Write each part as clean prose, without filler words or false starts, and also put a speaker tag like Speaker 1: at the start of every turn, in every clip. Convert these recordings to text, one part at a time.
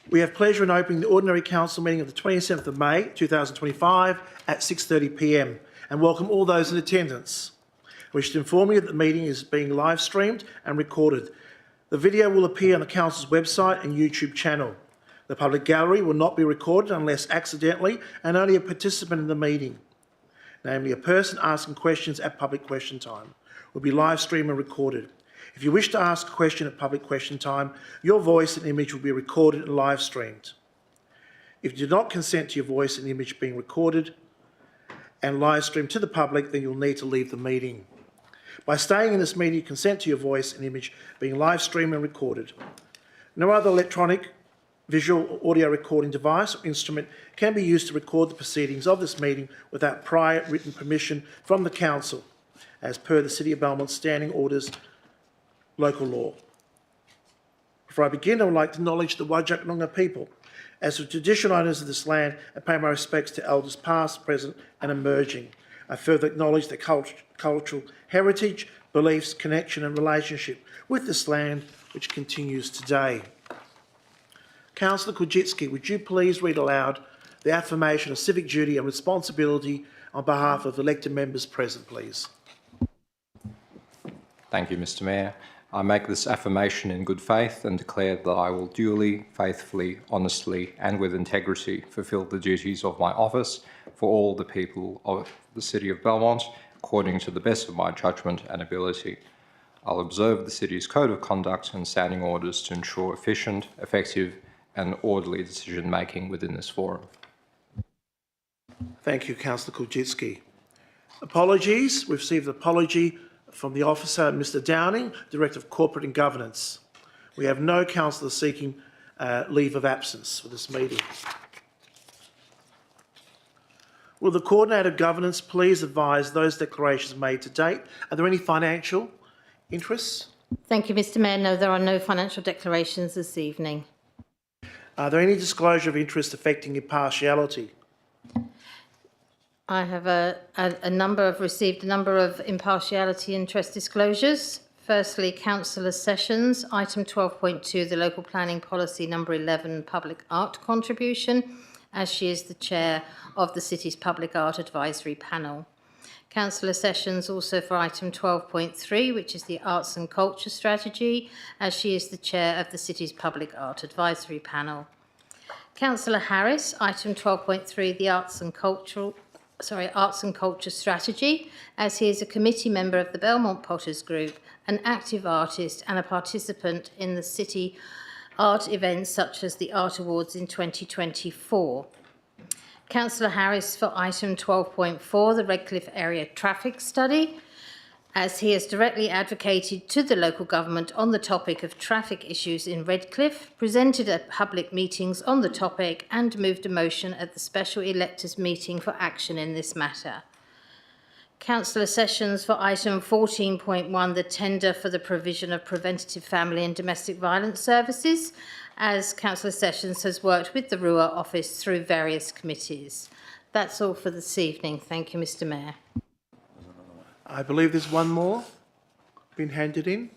Speaker 1: We have pleasure in opening the Ordinary Council meeting of the 27th of May 2025 at 6:30 p.m. and welcome all those in attendance. I wish to inform you that the meeting is being live streamed and recorded. The video will appear on the Council's website and YouTube channel. The public gallery will not be recorded unless accidentally and only a participant in the meeting, namely a person asking questions at public question time, will be live streamed and recorded. If you wish to ask a question at public question time, your voice and image will be recorded and live streamed. If you do not consent to your voice and image being recorded and live streamed to the public, then you'll need to leave the meeting. By staying in this meeting, you consent to your voice and image being live streamed and recorded. No other electronic, visual or audio recording device or instrument can be used to record the proceedings of this meeting without prior written permission from the Council, as per the City of Belmont's Standing Orders local law. Before I begin, I would like to acknowledge the Whadjuk Noongar people as the traditional owners of this land and pay my respects to elders past, present and emerging. I further acknowledge their cultural heritage, beliefs, connection and relationship with this land which continues today. Councillor Kujitsky, would you please read aloud the affirmation of civic duty and responsibility on behalf of elected members present, please?
Speaker 2: Thank you, Mr. Mayor. I make this affirmation in good faith and declare that I will duly, faithfully, honestly and with integrity fulfil the duties of my office for all the people of the City of Belmont according to the best of my judgment and ability. I'll observe the City's Code of Conduct and Standing Orders to ensure efficient, effective and orderly decision-making within this forum.
Speaker 1: Thank you, Councillor Kujitsky. Apologies. We've received an apology from the officer, Mr. Downing, Director of Corporate and Governance. We have no councillor seeking leave of absence for this meeting. Will the Coordinator of Governance please advise those declarations made to date? Are there any financial interests?
Speaker 3: Thank you, Mr. Mayor. No, there are no financial declarations this evening.
Speaker 1: Are there any disclosure of interest affecting impartiality?
Speaker 3: I have received a number of impartiality interest disclosures. Firstly, Councillor Sessions, item 12.2, the local planning policy number 11, public art contribution, as she is the chair of the City's Public Art Advisory Panel. Councillor Sessions also for item 12.3, which is the Arts and Culture Strategy, as she is the chair of the City's Public Art Advisory Panel. Councillor Harris, item 12.3, the Arts and Culture Strategy, as he is a committee member of the Belmont Potters Group, an active artist and a participant in the City art events such as the Art Awards in 2024. Councillor Harris for item 12.4, the Redcliffe Area Traffic Study, as he has directly advocated to the local government on the topic of traffic issues in Redcliffe, presented at public meetings on the topic and moved a motion at the special electors meeting for action in this matter. Councillor Sessions for item 14.1, the tender for the provision of preventative family and domestic violence services, as Councillor Sessions has worked with the RUA office through various committees. That's all for this evening. Thank you, Mr. Mayor.
Speaker 1: I believe there's one more been handed in.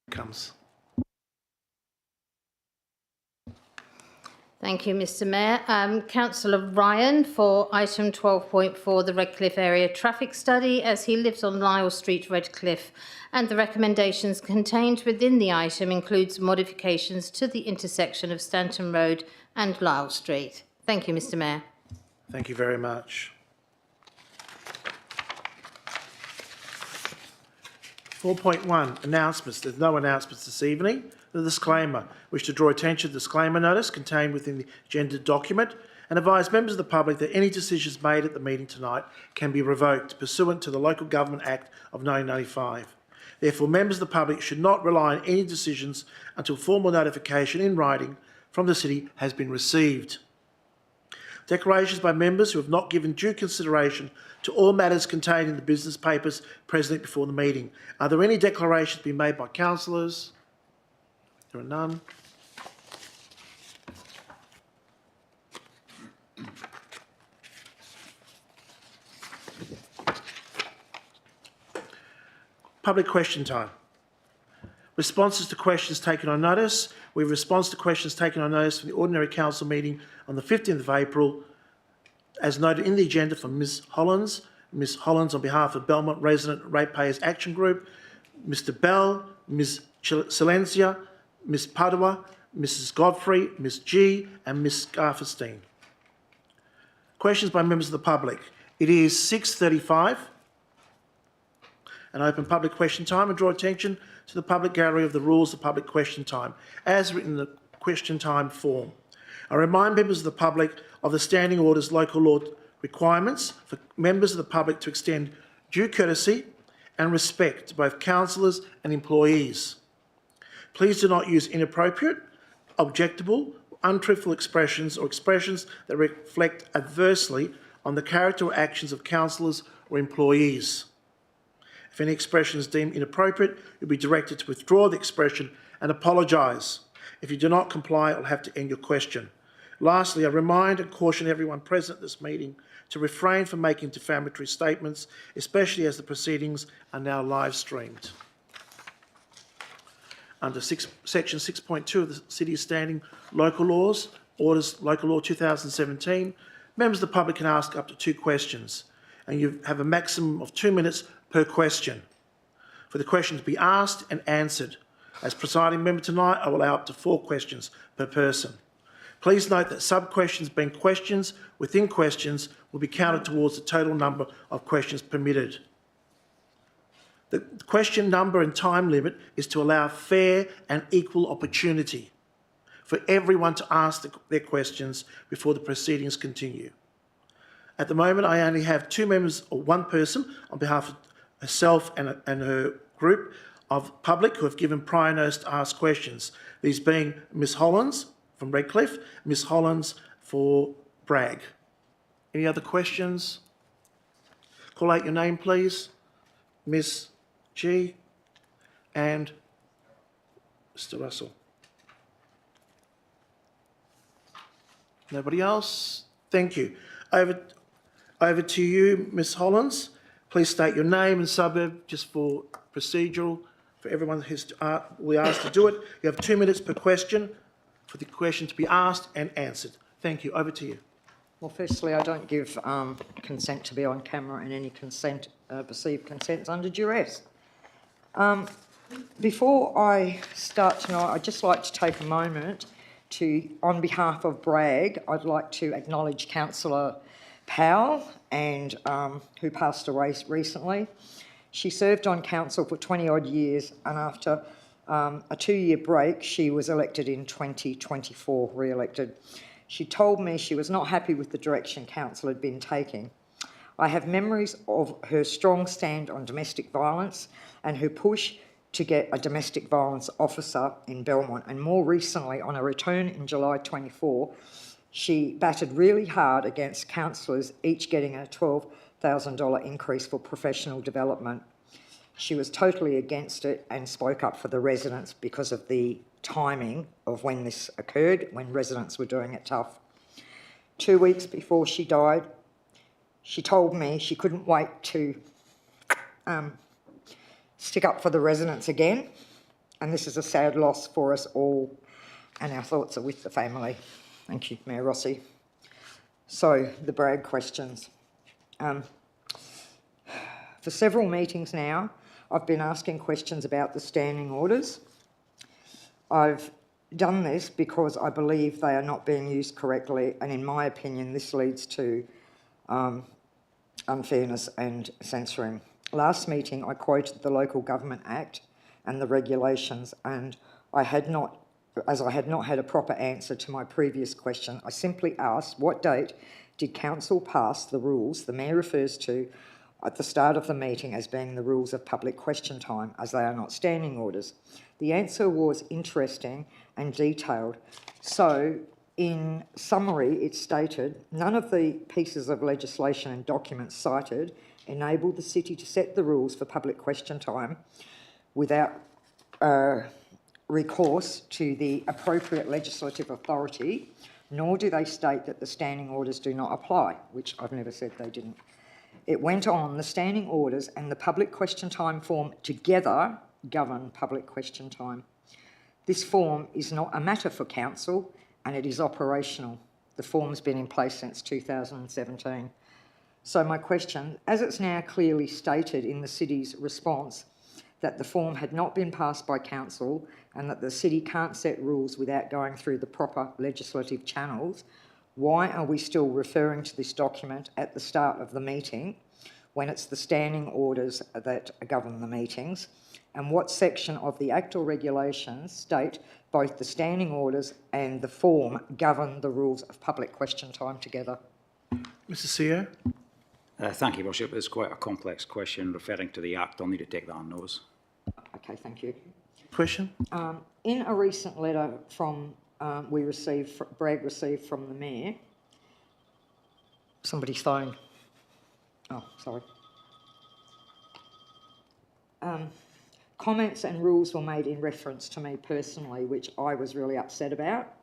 Speaker 1: Comes.
Speaker 3: Thank you, Mr. Mayor. Councillor Ryan for item 12.4, the Redcliffe Area Traffic Study, as he lives on Lyle Street, Redcliffe, and the recommendations contained within the item includes modifications to the intersection of Stanton Road and Lyle Street. Thank you, Mr. Mayor.
Speaker 1: Thank you very much. 4.1, announcements. There's no announcements this evening. The disclaimer. Wish to draw attention to the disclaimer notice contained within the agenda document and advise members of the public that any decisions made at the meeting tonight can be revoked pursuant to the Local Government Act of 1995. Therefore, members of the public should not rely on any decisions until formal notification in writing from the City has been received. Declarations by members who have not given due consideration to all matters contained in the business papers present before the meeting. Are there any declarations being made by councillors? There are none. Public question time. Responses to questions taken on notice. We have response to questions taken on notice from the ordinary council meeting on the 15th of April, as noted in the agenda, from Ms Hollands. Ms Hollands on behalf of Belmont Resident Ratepayers Action Group, Mr Bell, Ms Silencia, Ms Padua, Mrs Godfrey, Ms G and Ms Garferstein. Questions by members of the public. It is 6:35 and open public question time, and draw attention to the public gallery of the rules of public question time as written in the question time form. I remind members of the public of the standing orders local law requirements for members of the public to extend due courtesy and respect to both councillors and employees. Please do not use inappropriate, objectable, untruthful expressions or expressions that reflect adversely on the character or actions of councillors or employees. If any expression is deemed inappropriate, you'll be directed to withdraw the expression and apologise. If you do not comply, I'll have to end your question. Lastly, I remind and caution everyone present at this meeting to refrain from making defamatory statements, especially as the proceedings are now live streamed. Under section 6.2 of the City's Standing Local Laws, Orders Local Law 2017, members of the public can ask up to 2 questions, and you have a maximum of 2 minutes per question for the question to be asked and answered. As presiding member tonight, I will allow up to 4 questions per person. Please note that sub-questions being questions within questions will be counted towards the total number of questions permitted. The question number and time limit is to allow fair and equal opportunity for everyone to ask their questions before the proceedings continue. At the moment, I only have 2 members or 1 person on behalf of herself and her group of public who have given prior notice to ask questions, these being Ms Hollands from Redcliffe, Ms Hollands for Bragg. Any other questions? Call out your name, please. Ms G and Mr Russell. Nobody else? Thank you. Over to you, Ms Hollands. Please state your name and suburb, just for procedural, for everyone who's we asked to do it. You have 2 minutes per question for the question to be asked and answered. Thank you. Over to you.
Speaker 4: Well, firstly, I don't give consent to be on camera, and any consent, perceived consent's under duress. Before I start tonight, I'd just like to take a moment to, on behalf of Bragg, I'd like to acknowledge Councillor Powell, and who passed away recently. She served on council for 20-odd years, and after a 2-year break, she was elected in 2024, re-elected. She told me she was not happy with the direction council had been taking. I have memories of her strong stand on domestic violence and her push to get a domestic violence officer in Belmont, and more recently, on a return in July 24, she batted really hard against councillors, each getting a $12,000 increase for professional development. She was totally against it and spoke up for the residents because of the timing of when this occurred, when residents were doing it tough. 2 weeks before she died, she told me she couldn't wait to stick up for the residents again, and this is a sad loss for us all, and our thoughts are with the family. Thank you, Mayor Rossi. So, the Bragg questions. For several meetings now, I've been asking questions about the standing orders. I've done this because I believe they are not being used correctly, and in my opinion, this leads to unfairness and censoring. Last meeting, I quoted the Local Government Act and the regulations, and as I had not had a proper answer to my previous question, I simply asked, what date did Council pass the rules the Mayor refers to at the start of the meeting as being the rules of public question time, as they are not standing orders? The answer was interesting and detailed. So, in summary, it stated, none of the pieces of legislation and documents cited enabled the City to set the rules for public question time without recourse to the appropriate legislative authority, nor do they state that the standing orders do not apply, which I've never said they didn't. It went on, the standing orders and the public question time form together govern public question time. This form is not a matter for council and it is operational. The form's been in place since 2017. So my question, as it's now clearly stated in the city's response that the form had not been passed by council and that the city can't set rules without going through the proper legislative channels, why are we still referring to this document at the start of the meeting when it's the standing orders that govern the meetings? And what section of the Act or regulations state both the standing orders and the form govern the rules of public question time together?
Speaker 1: Mr CEO.
Speaker 5: Thank you, Worship. It's quite a complex question referring to the Act. I'll need to take that on notice.
Speaker 4: Okay, thank you.
Speaker 1: Question?
Speaker 4: In a recent letter from Bragg received from the Mayor, somebody's phone. Oh, sorry. Comments and rules were made in reference to me personally, which I was really upset about.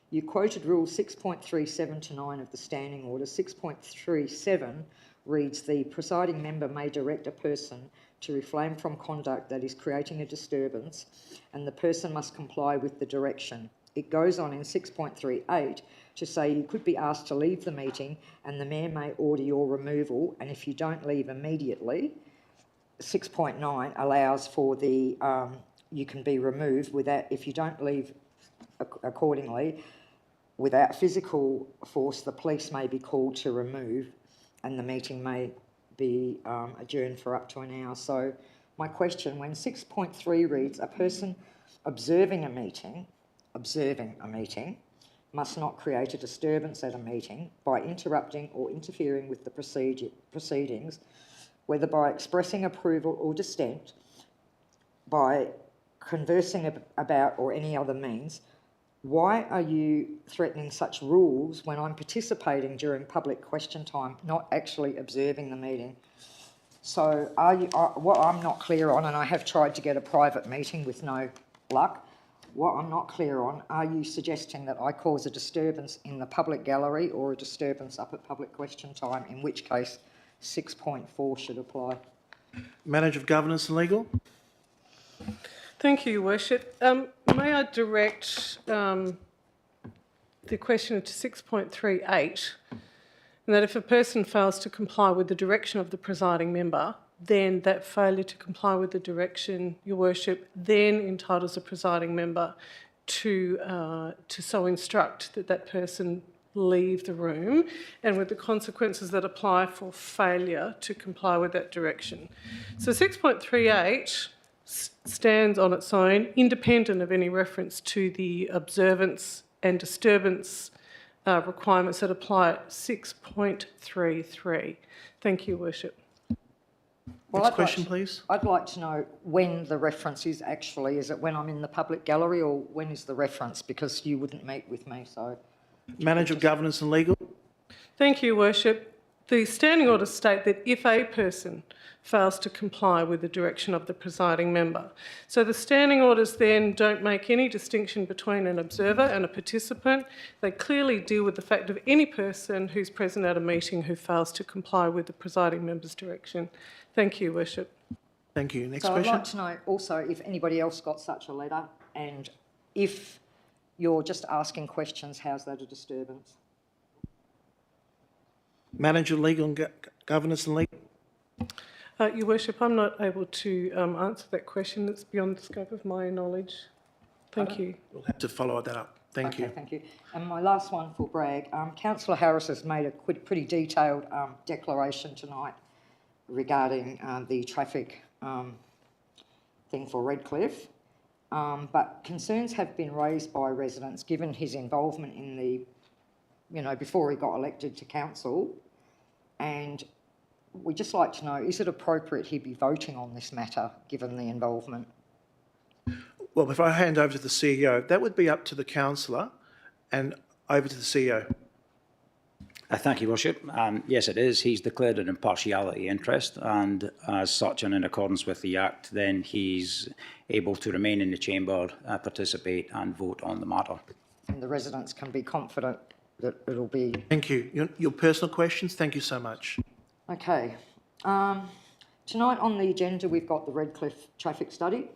Speaker 4: You quoted Rule 6.37 to 9 of the Standing Order. 6.37 reads, the presiding member may direct a person to refrain from conduct that is creating a disturbance, and the person must comply with the direction. It goes on in 6.38 to say you could be asked to leave the meeting and the Mayor may order your removal, and if you don't leave immediately, 6.9 allows for the, you can be removed without, if you don't leave accordingly, without physical force, the police may be called to remove and the meeting may be adjourned for up to an hour. So my question, when 6.3 reads, a person observing a meeting must not create a disturbance at a meeting by interrupting or interfering with the proceedings, whether by expressing approval or dissent, by conversing about or any other means, why are you threatening such rules when I'm participating during public question time, not actually observing the meeting? So what I'm not clear on, and I have tried to get a private meeting with no luck, what I'm not clear on, are you suggesting that I cause a disturbance in the public gallery or a disturbance up at public question time, in which case 6.4 should apply?
Speaker 1: Manager of Governance and Legal.
Speaker 6: Thank you, Your Worship. May I direct the question to 6.38, and that if a person fails to comply with the direction of the presiding member, then that failure to comply with the direction, Your Worship, then entitles the presiding member to so instruct that that person leave the room, and with the consequences that apply for failure to comply with that direction. So 6.38 stands on its own, independent of any reference to the observance and disturbance requirements that apply at 6.33. Thank you, Worship.
Speaker 4: Well,
Speaker 1: Next question, please.
Speaker 4: I'd like to know when the reference is actually. Is it when I'm in the public gallery or when is the reference? Because you wouldn't meet with me, so...
Speaker 1: Manager of Governance and Legal.
Speaker 6: Thank you, Worship. The standing orders state that if a person fails to comply with the direction of the presiding member. So the standing orders then don't make any distinction between an observer and a participant. They clearly deal with the fact of any person who's present at a meeting who fails to comply with the presiding member's direction. Thank you, Worship.
Speaker 1: Thank you. Next
Speaker 4: so
Speaker 1: question.
Speaker 4: I'd like to know also if anybody else got such a letter, and if you're just asking questions, how's that a disturbance?
Speaker 1: Manager of Legal and Governance and Legal.
Speaker 6: Your Worship, I'm not able to answer that question. It's beyond the scope of my knowledge. Thank you.
Speaker 1: We'll have to follow that up. Thank you.
Speaker 4: Thank you. And my last one for Bragg. Councillor Harris has made a pretty detailed declaration tonight regarding the traffic thing for Redcliffe. But concerns have been raised by residents given his involvement in the, before he got elected to council. And we'd just like to know, is it appropriate he be voting on this matter given the involvement?
Speaker 1: Well, before I hand over to the CEO, that would be up to the councillor and over to the CEO.
Speaker 5: Thank you, Worship. Yes, it is. He's declared an impartiality interest, and as such, and in accordance with the Act, then he's able to remain in the chamber, participate and vote on the matter.
Speaker 4: And the residents can be confident that it'll be...
Speaker 1: Thank you. Your personal questions? Thank you so much.
Speaker 4: Okay. Tonight on the agenda, we've got the Redcliffe traffic study.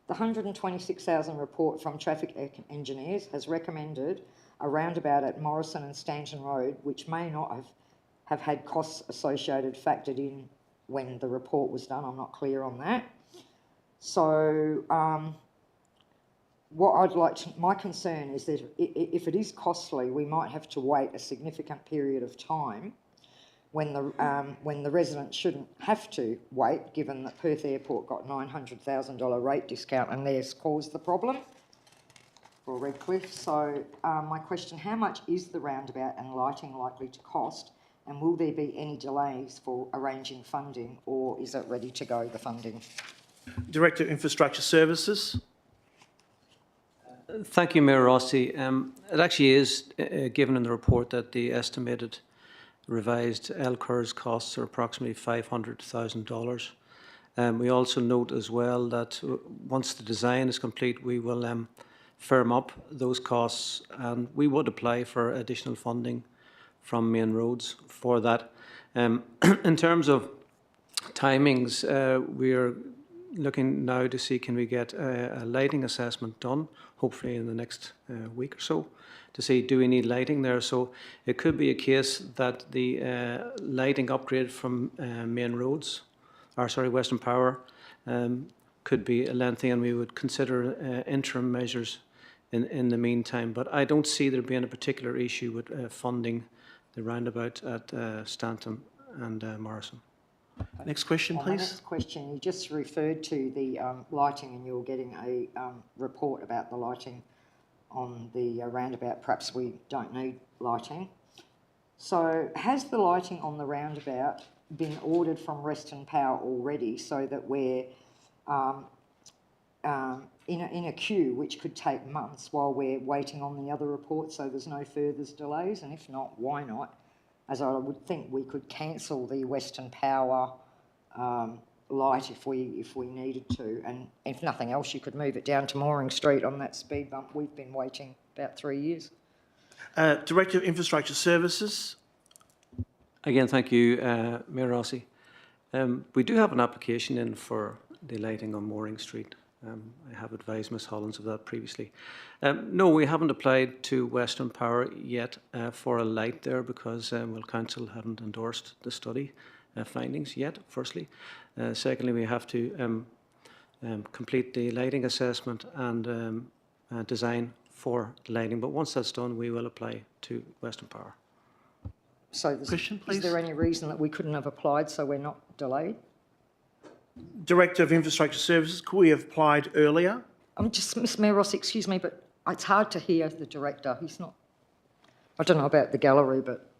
Speaker 4: The 126,000 report from traffic engineers has recommended a roundabout at Morrison and Stanton Road, which may not have had costs associated factored in when the report was done. I'm not clear on that. So what I'd like to, my concern is that if it is costly, we might have to wait a significant period of time when the residents shouldn't have to wait, given that Perth Airport got $900,000 rate discount and theirs caused the problem for Redcliffe. So my question, how much is the roundabout and lighting likely to cost, and will there be any delays for arranging funding, or is it ready to go, the funding?
Speaker 1: Director of Infrastructure Services.
Speaker 7: Thank you, Mayor Rossi. It actually is given in the report that the estimated revised LCURS costs are approximately $500,000. We also note as well that once the design is complete, we will firm up those costs, and we would apply for additional funding from Main Roads for that. In terms of timings, we are looking now to see can we get a lighting assessment done, hopefully in the next week or so, to see do we need lighting there. So it could be a case that the lighting upgrade from Main Roads, or sorry, Western Power, could be lengthy, and we would consider interim measures in the meantime. But I don't see there being a particular issue with funding the roundabout at Stanton and Morrison.
Speaker 1: Next question,
Speaker 4: My
Speaker 1: please.
Speaker 4: next question, you just referred to the lighting, and you're getting a report about the lighting on the roundabout. Perhaps we don't need lighting. So has the lighting on the roundabout been ordered from Western Power already, so that we're in a queue which could take months while we're waiting on the other report, so there's no further delays? And if not, why not? As I would think we could cancel the Western Power light if we needed to, and if nothing else, you could move it down to Mooring Street on that speed bump. We've been waiting about 3 years.
Speaker 1: Director of Infrastructure Services.
Speaker 7: Again, thank you, Mayor Rossi. We do have an application in for the lighting on Mooring Street. I have advised Ms Hollins of that previously. No, we haven't applied to Western Power yet for a light there because Council haven't endorsed the study findings yet, firstly. Secondly, we have to complete the lighting assessment and design for the lighting. But once that's done, we will apply to Western Power.
Speaker 4: So
Speaker 1: Question,
Speaker 4: is
Speaker 1: please.
Speaker 4: there any reason that we couldn't have applied so we're not delayed?
Speaker 1: Director of Infrastructure Services, could we have applied earlier?
Speaker 4: I'm just, Miss Mayor Ross, excuse me, but it's hard to hear the director. He's not, I don't know about the gallery, but...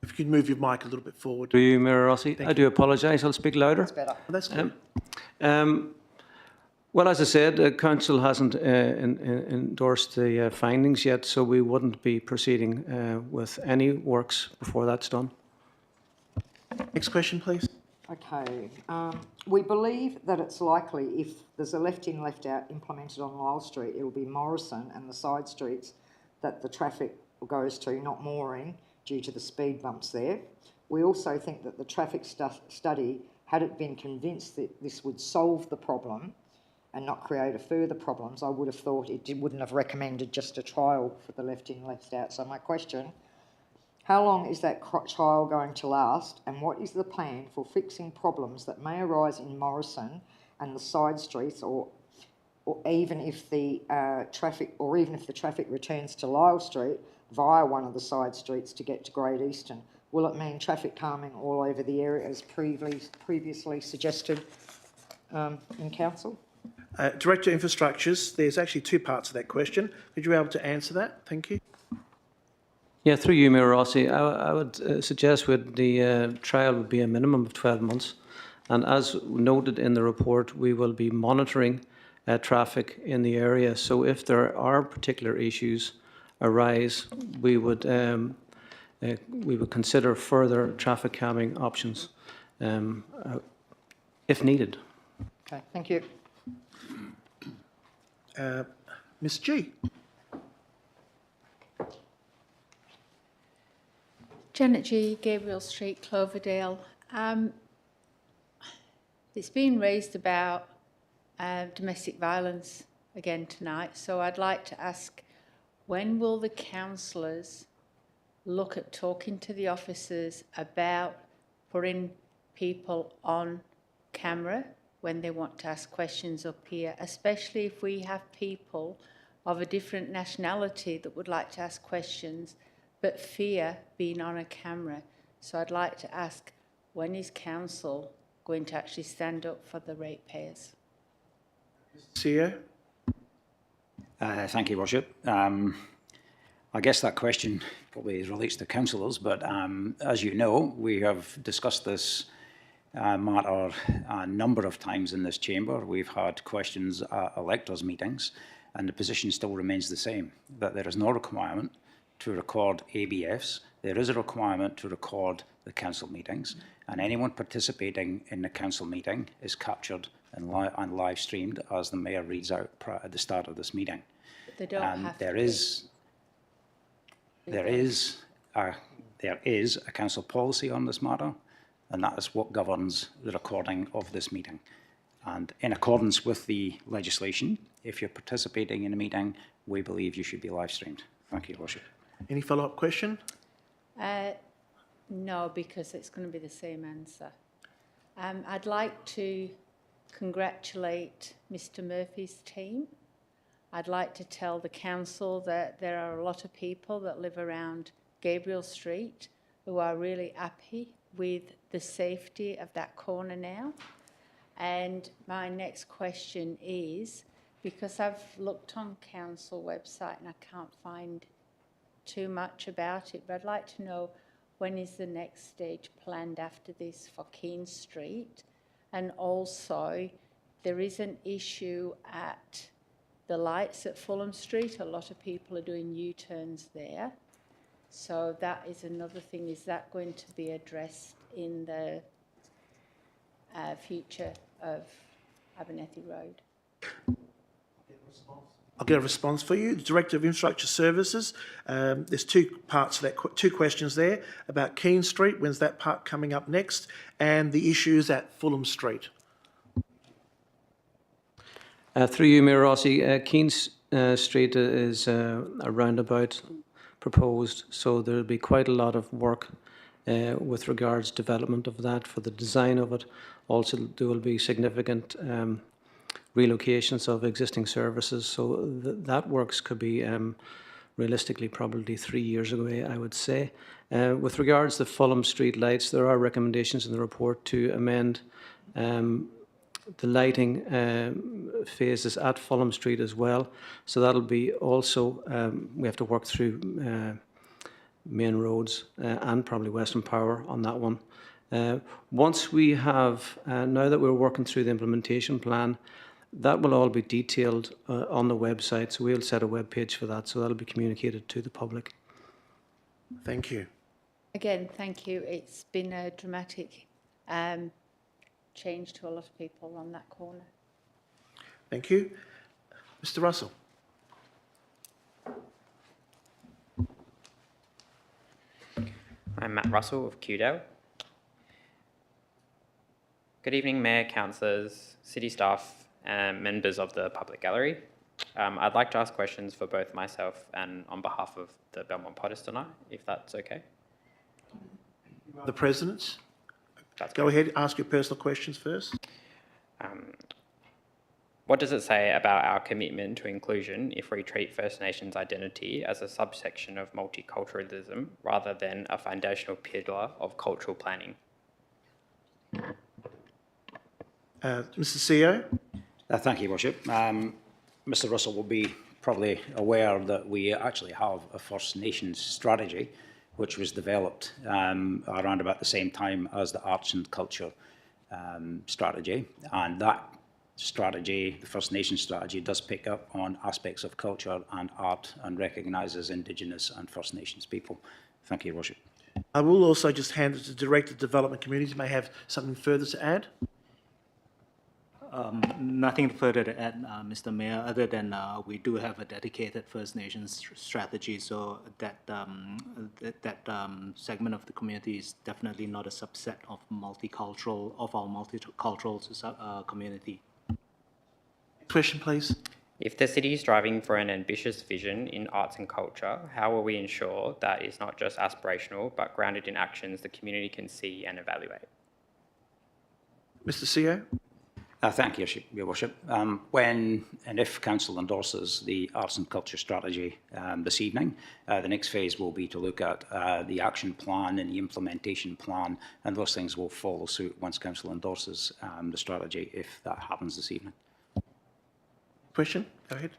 Speaker 1: If you could move your mic a little bit forward.
Speaker 7: Do you, Mayor Rossi? I do apologise. I'll speak louder.
Speaker 4: That's better.
Speaker 1: That's good.
Speaker 7: Well, as I said, the Council hasn't endorsed the findings yet, so we wouldn't be proceeding with any works before that's done.
Speaker 1: Next question, please.
Speaker 4: Okay. We believe that it's likely if there's a left-in, left-out implemented on Lyle Street, it will be Morrison and the side streets that the traffic goes to, not Mooring, due to the speed bumps there. We also think that the traffic study, had it been convinced that this would solve the problem and not create a further problems, I would have thought it wouldn't have recommended just a trial for the left-in, left-out. So my question, how long is that trial going to last, and what is the plan for fixing problems that may arise in Morrison and the side streets, or even if the traffic returns to Lyle Street via one of the side streets to get to Great Eastern? Will it mean traffic calming all over the area as previously suggested in Council?
Speaker 1: Director of Infrastructures, there's actually two parts of that question. Could you be able to answer that? Thank you.
Speaker 7: Yeah, through you, Mayor Rossi, I would suggest with the trial would be a minimum of 12 months. And as noted in the report, we will be monitoring traffic in the area. So if there are particular issues arise, we would consider further traffic calming options if needed.
Speaker 4: Okay, thank you.
Speaker 1: Ms G.
Speaker 8: Janet G, Gabriel Street, Cloverdale. The It's been raised about domestic violence again tonight, so I'd like to ask, when will the councillors look at talking to the officers about putting people on camera when they want to ask questions up here, especially if we have people of a different nationality that would like to ask questions but fear being on a camera. So I'd like to ask, when is council going to actually stand up for the ratepayers?
Speaker 1: CEO?
Speaker 5: Thank you, Worship. I guess that question probably relates to councillors, but as you know, we have discussed this matter a number of times in this chamber. We've had questions at electors' meetings, and the position still remains the same, that there is no requirement to record ABFs. There is a requirement to record the council meetings, and anyone participating in the council meeting is captured and live streamed as the Mayor reads out at the start of this meeting.
Speaker 8: They don't have
Speaker 5: There
Speaker 8: to.
Speaker 5: There is a council policy on this matter, and that is what governs the recording of this meeting. And in accordance with the legislation, if you're participating in a meeting, we believe you should be live streamed. Thank you, Your Worship.
Speaker 1: Any follow-up question?
Speaker 8: No, because it's going to be the same answer. I'd like to congratulate Mr. Murphy's team. I'd like to tell the council that there are a lot of people that live around Gabriel Street who are really happy with the safety of that corner now. And my next question is, because I've looked on council website and I can't find too much about it, but I'd like to know, when is the next stage planned after this for Keene Street? And also, there is an issue at the lights at Fulham Street. A lot of people are doing U-turns there. So that is another thing. Is that going to be addressed in the future of Abernethy Road?
Speaker 1: I'll get a response for you. The Director of Infrastructure Services, there's two parts to that, two questions there about Keene Street, when's that part coming up next, and the issues at Fulham Street.
Speaker 7: Through you, Mayor Rossi, Keene Street is a roundabout proposed, so there'll be quite a lot of work with regards to development of that, for the design of it. Also, there will be significant relocations of existing services, so that works could be realistically probably 3 years away, I would say. With regards to Fulham Street lights, there are recommendations in the report to amend the lighting phases at Fulham Street as well. So that'll be also, we have to work through main roads and probably Western Power on that one. Once we have, now that we're working through the implementation plan, that will all be detailed on the website. So we'll set a web page for that. So that'll be communicated to the public.
Speaker 1: Thank you.
Speaker 8: Again, thank you. It's been a dramatic change to a lot of people on that corner.
Speaker 1: Thank you. Mr. Russell.
Speaker 9: I'm Matt Russell of Kewdale. Good evening, Mayor, councillors, city staff, and members of the public gallery. I'd like to ask questions for both myself and on behalf of the Belmont Potters tonight, if that's okay.
Speaker 1: The President.
Speaker 9: That's
Speaker 1: Go ahead, ask your personal questions first.
Speaker 9: What does it say about our commitment to inclusion if we treat First Nations identity as a subsection of multiculturalism rather than a foundational pillar of cultural planning?
Speaker 1: Mr. CEO.
Speaker 5: Thank you, Worship. Mr. Russell will be probably aware that we actually have a First Nations strategy which was developed around about the same time as the Arts and Culture strategy. And that strategy, the First Nations strategy, does pick up on aspects of culture and art and recognises Indigenous and First Nations people. Thank you, Your Worship.
Speaker 1: I will also just hand it to Director of Development Communities, may have something further to add.
Speaker 10: Nothing further to add, Mr. Mayor, other than we do have a dedicated First Nations strategy, so that segment of the community is definitely not a subset of our multicultural community.
Speaker 1: Question, please.
Speaker 9: If the city is striving for an ambitious vision in arts and culture, how will we ensure that it's not just aspirational, but grounded in actions the community can see and evaluate?
Speaker 1: Mr. CEO?
Speaker 5: Thank you, Your Worship. When and if Council endorses the Arts and Culture Strategy this evening, the next phase will be to look at the action plan and the implementation plan, and those things will follow suit once Council endorses the strategy, if that happens this evening.
Speaker 1: Question? Go ahead.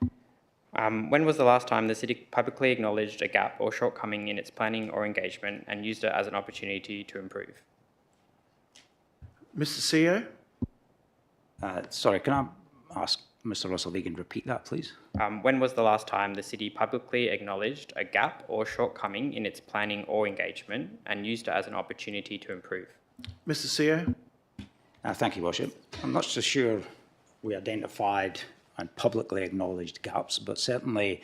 Speaker 9: When was the last time the city publicly acknowledged a gap or shortcoming in its planning or engagement and used it as an opportunity to improve?
Speaker 1: Mr. CEO?
Speaker 5: Sorry, can I ask Mr. Russell Egan to repeat that, please?
Speaker 9: When was the last time the city publicly acknowledged a gap or shortcoming in its planning or engagement and used it as an opportunity to improve?
Speaker 1: Mr. CEO?
Speaker 5: Thank you, Worship. I'm not so sure we identified and publicly acknowledged gaps, but certainly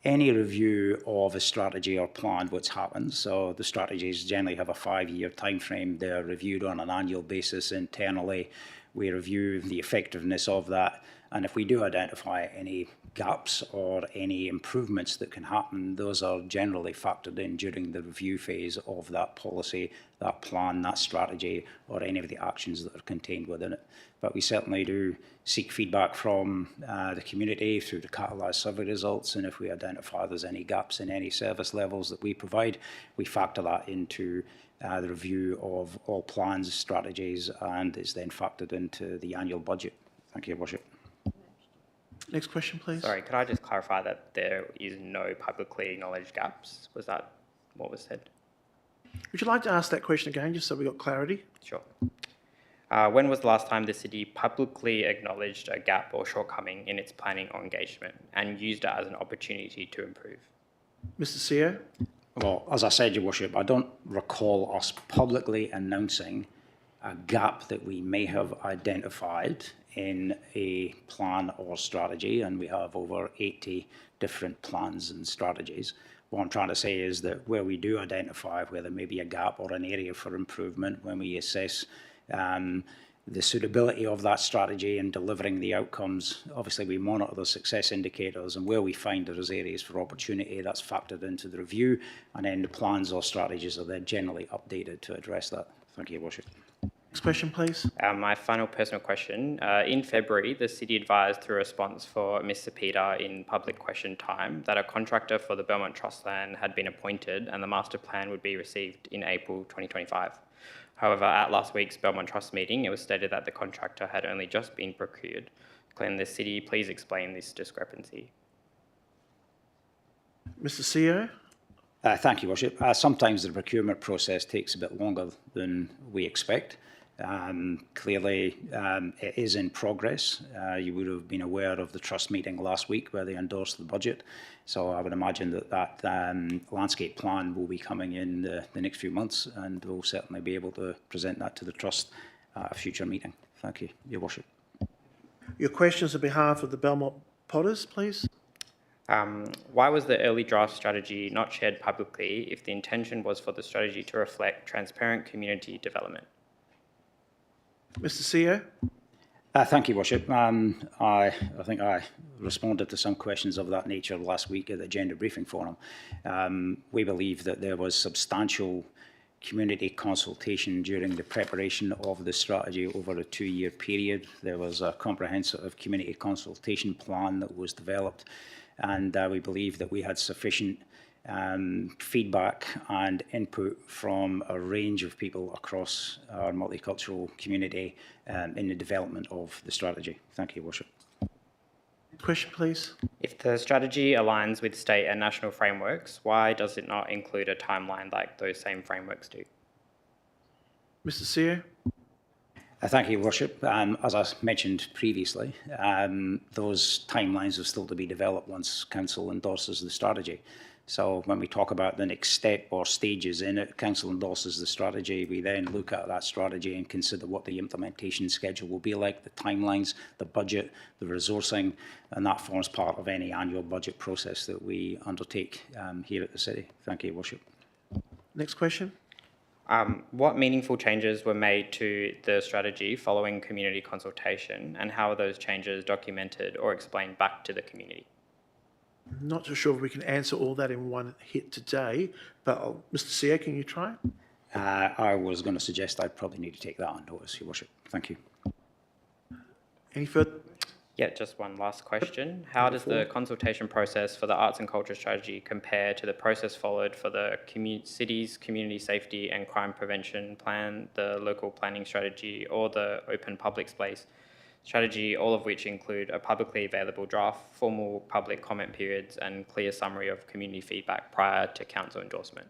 Speaker 5: any review of a strategy or plan, what's happened. So the strategies generally have a 5-year time frame. They're reviewed on an annual basis internally. We review the effectiveness of that. And if we do identify any gaps or any improvements that can happen, those are generally factored in during the review phase of that policy, that plan, that strategy, or any of the actions that are contained within it. But we certainly do seek feedback from the community through the catalysed survey results, and if we identify there's any gaps in any service levels that we provide, we factor that into the review of all plans, strategies, and is then factored into the annual budget. Thank you, Your Worship.
Speaker 1: Next question, please.
Speaker 9: Sorry, could I just clarify that there is no publicly acknowledged gaps? Was that what was said?
Speaker 1: Would you like to ask that question again, just so we got clarity?
Speaker 9: Sure. When was the last time the city publicly acknowledged a gap or shortcoming in its planning or engagement and used it as an opportunity to improve?
Speaker 1: Mr. CEO?
Speaker 5: Well, as I said, Your Worship, I don't recall us publicly announcing a gap that we may have identified in a plan or strategy, and we have over 80 different plans and strategies. What I'm trying to say is that where we do identify where there may be a gap or an area for improvement, when we assess the suitability of that strategy and delivering the outcomes, obviously we monitor the success indicators, and where we find there is areas for opportunity, that's factored into the review, and then the plans or strategies are then generally updated to address that. Thank you, Your Worship.
Speaker 1: Next question, please.
Speaker 9: My final personal question. In February, the city advised through a response for Mr. Peter in public question time that a contractor for the Belmont Trust land had been appointed and the master plan would be received in April 2025. However, at last week's Belmont Trust meeting, it was stated that the contractor had only just been procured. Can the city please explain this discrepancy?
Speaker 1: Mr. CEO?
Speaker 5: Thank you, Worship. Sometimes the procurement process takes a bit longer than we expect. Clearly, it is in progress. You would have been aware of the Trust meeting last week where they endorsed the budget. So I would imagine that landscape plan will be coming in the next few months, and we'll certainly be able to present that to the Trust at a future meeting. Thank you, Your Worship.
Speaker 1: Your questions on behalf of the Belmont Potters, please.
Speaker 9: Why was the early draft strategy not shared publicly if the intention was for the strategy to reflect transparent community development?
Speaker 5: Mr. CEO? Thank you, Worship. I think I responded to some questions of that nature last week at the Agenda Briefing Forum. We believe that there was substantial community consultation during the preparation of the strategy over a 2-year period. There was a comprehensive community consultation plan that was developed, and we believe that we had sufficient feedback and input from a range of people across our multicultural community in the development of the strategy. Thank you, Worship.
Speaker 1: Question, please.
Speaker 9: If the strategy aligns with state and national frameworks, why does it not include a timeline like those same frameworks do?
Speaker 1: Mr. CEO?
Speaker 5: Thank you, Worship. As I mentioned previously, those timelines are still to be developed once Council endorses the strategy. So when we talk about the next step or stages in it, council endorses the strategy. We then look at that strategy and consider what the implementation schedule will be like, the timelines, the budget, the resourcing, and that forms part of any annual budget process that we undertake here at the City. Thank you, Your Worship.
Speaker 1: Next question.
Speaker 9: What meaningful changes were made to the strategy following community consultation, and how are those changes documented or explained back to the community?
Speaker 1: Not too sure if we can answer all that in one hit today, but Mr. CEO, can you try?
Speaker 5: I was going to suggest I'd probably need to take that on notice, Your Worship. Thank you.
Speaker 1: Any further?
Speaker 9: Yeah, just one last question. How does the consultation process for the arts and culture strategy compare to the process followed for the city's community safety and crime prevention plan, the local planning strategy, or the open public space strategy, all of which include a publicly available draft, formal public comment periods, and clear summary of community feedback prior to council endorsement?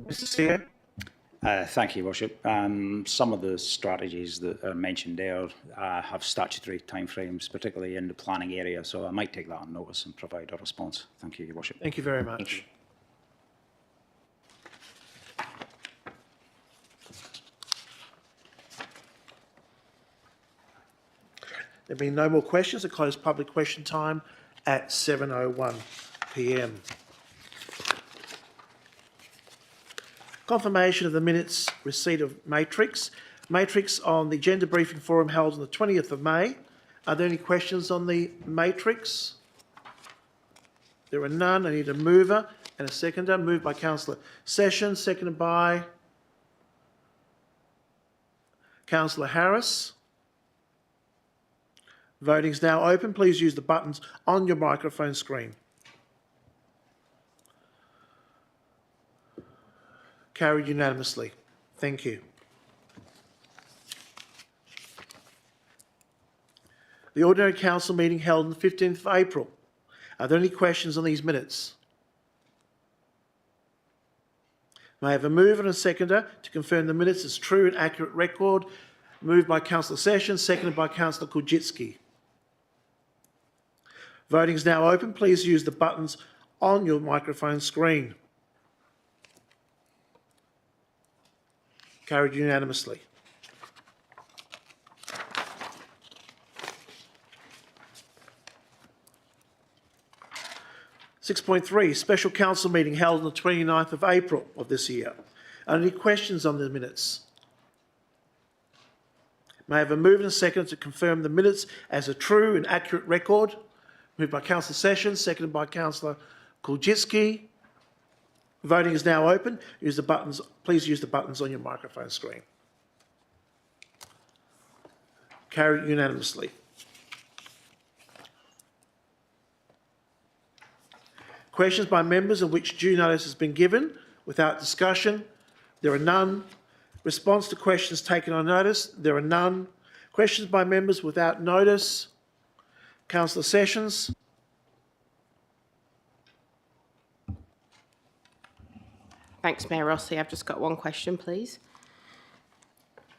Speaker 1: Mr. CEO?
Speaker 5: Thank you, Your Worship. Some of the strategies that are mentioned there have statutory timeframes, particularly in the planning area, so I might take that on notice and provide a response. Thank you, Your Worship.
Speaker 1: Thank you very much. There being no more questions, I close public question time at 7:01 p.m. Confirmation of the minutes, receipt of matrix. Matrix on the Gender Briefing Forum held on the 20th of May. Are there any questions on the matrix? There are none. I need a mover and a seconder. Moved by Councillor Sessions, seconded by Councillor Harris. Voting is now open. Please use the buttons on your microphone screen. Carried unanimously. Thank you. The Ordinary Council meeting held on the 15th of April. Are there any questions on these minutes? May I have a mover and a seconder to confirm the minutes as true and accurate record? Moved by Councillor Sessions, seconded by Councillor Kujitsky. Voting is now open. Please use the buttons on your microphone screen. Carried unanimously. (6.3) Special Council meeting held on the 29th of April of this year. Are there any questions on the minutes? May I have a mover and a second to confirm the minutes as a true and accurate record? Moved by Councillor Sessions, seconded by Councillor Kujitsky. Voting is now open. Use the buttons. Please use the buttons on your microphone screen. Carried unanimously. Questions by members of which due notice has been given without discussion? There are none. Response to questions taken on notice? There are none. Questions by members without notice? Councillor Sessions.
Speaker 11: Thanks, Mayor Rossi. I've just got one question, please.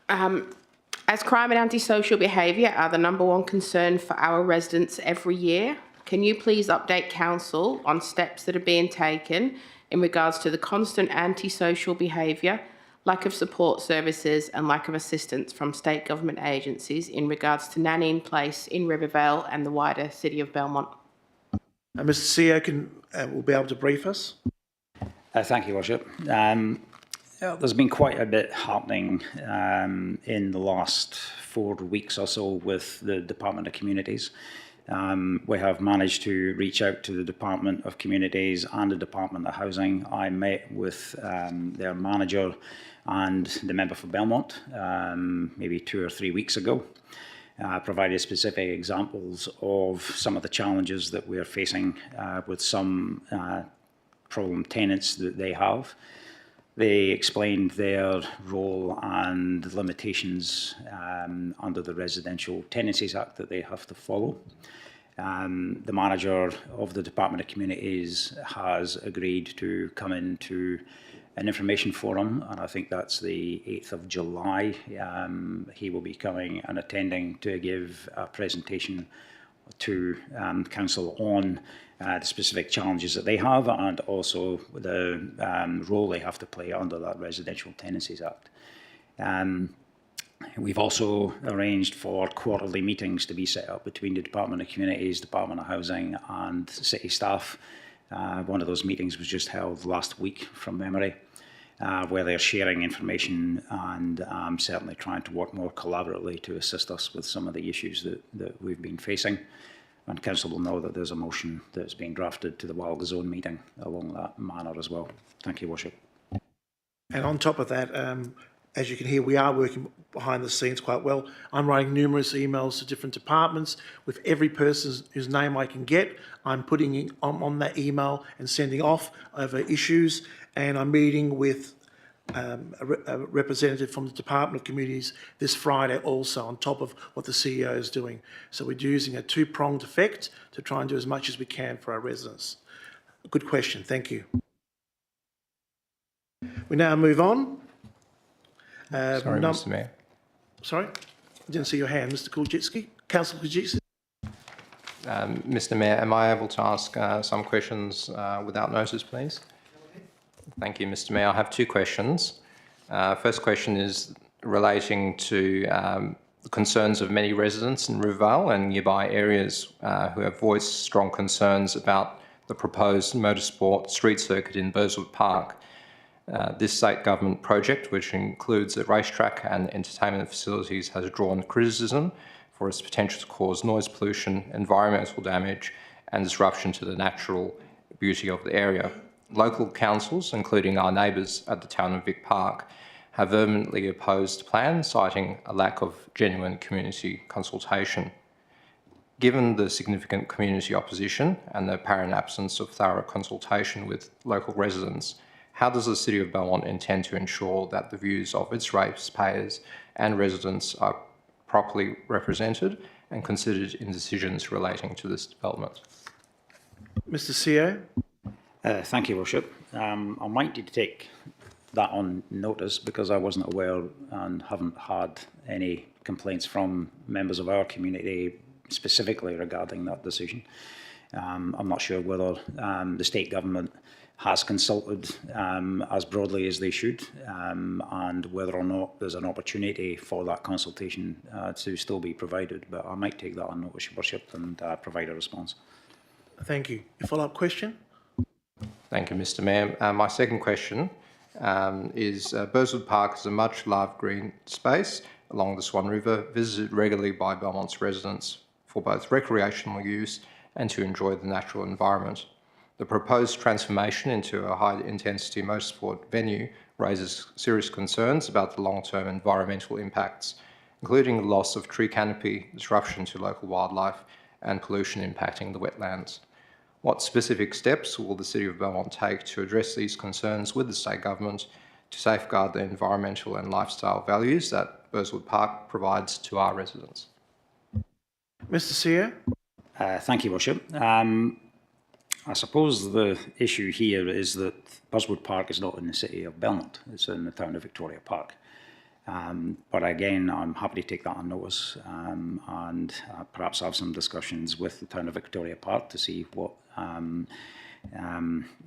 Speaker 11: As crime and antisocial behaviour are the #1 concern for our residents every year, can you please update Council on steps that are being taken in regards to the constant antisocial behaviour, lack of support services and lack of assistance from state government agencies in regards to nanny in place in Rivervale and the wider City of Belmont?
Speaker 1: Mr. CEO will be able to brief us.
Speaker 5: Thank you, Worship. There's been quite a bit happening in the last 4 weeks or so with the Department of Communities. We have managed to reach out to the Department of Communities and the Department of Housing. I met with their manager and the member for Belmont maybe 2 or 3 weeks ago. Provided specific examples of some of the challenges that we are facing with some problem tenants that they have. They explained their role and limitations under the Residential Tenancies Act that they have to follow. The manager of the Department of Communities has agreed to come into an information forum, and I think that's the 8th of July. He will be coming and attending to give a presentation to council on the specific challenges that they have and also the role they have to play under that Residential Tenancies Act. We've also arranged for quarterly meetings to be set up between the Department of Communities, Department of Housing and city staff. One of those meetings was just held last week from memory, where they're sharing information and certainly trying to work more collaboratively to assist us with some of the issues that we've been facing. And Council will know that there's a motion that's being drafted to the Wild Zone meeting along that manner as well. Thank you, Worship.
Speaker 1: And on top of that, as you can hear, we are working behind the scenes quite well. I'm writing numerous emails to different departments with every person whose name I can get. I'm putting on that email and sending off over issues, and I'm meeting with a representative from the Department of Communities this Friday also, on top of what the CEO is doing. So we're using a two-pronged effect to try and do as much as we can for our residents. Good question, thank you. We now move on.
Speaker 2: Sorry, Mr. Mayor.
Speaker 1: Sorry? I didn't see your hand, Mr. Kulczycki. Councillor Kulczycki.
Speaker 2: Mr. Mayor, am I able to ask some questions without notice, please? Thank you, Mr. Mayor. I have two questions. First question is relating to the concerns of many residents in Rivervale and nearby areas who have voiced strong concerns about the proposed motorsport street circuit in Burswood Park. This state government project, which includes a racetrack and entertainment facilities, has drawn criticism for its potential to cause noise pollution, environmental damage and disruption to the natural beauty of the area. Local councils, including our neighbours at the town of Vic Park, have vehemently opposed the plan, citing a lack of genuine community consultation. Given the significant community opposition and the apparent absence of thorough consultation with local residents, how does the City of Belmont intend to ensure that the views of its ratepayers and residents are properly represented and considered in decisions relating to this development?
Speaker 1: Mr. CEO.
Speaker 5: Thank you, Worship. I might need to take that on notice because I wasn't aware and haven't had any complaints from members of our community specifically regarding that decision. I'm not sure whether the state government has consulted as broadly as they should and whether or not there's an opportunity for that consultation to still be provided, but I might take that on notice, Your Worship, and provide a response.
Speaker 1: Thank you. A follow-up question?
Speaker 2: Thank you, Mr. Mayor. My second question is Burswood Park is a much loved green space along the Swan River, visited regularly by Belmont's residents for both recreational use and to enjoy the natural environment. The proposed transformation into a high-intensity motorsport venue raises serious concerns about the long-term environmental impacts, including the loss of tree canopy, disruption to local wildlife, and pollution impacting the wetlands. What specific steps will the City of Belmont take to address these concerns with the state government to safeguard the environmental and lifestyle values that Burswood Park provides to our residents?
Speaker 1: Mr. CEO.
Speaker 5: Thank you, Worship. I suppose the issue here is that Burswood Park is not in the City of Belmont, it's in the town of Victoria Park. But again, I'm happy to take that on notice and perhaps have some discussions with the town of Victoria Park to see what,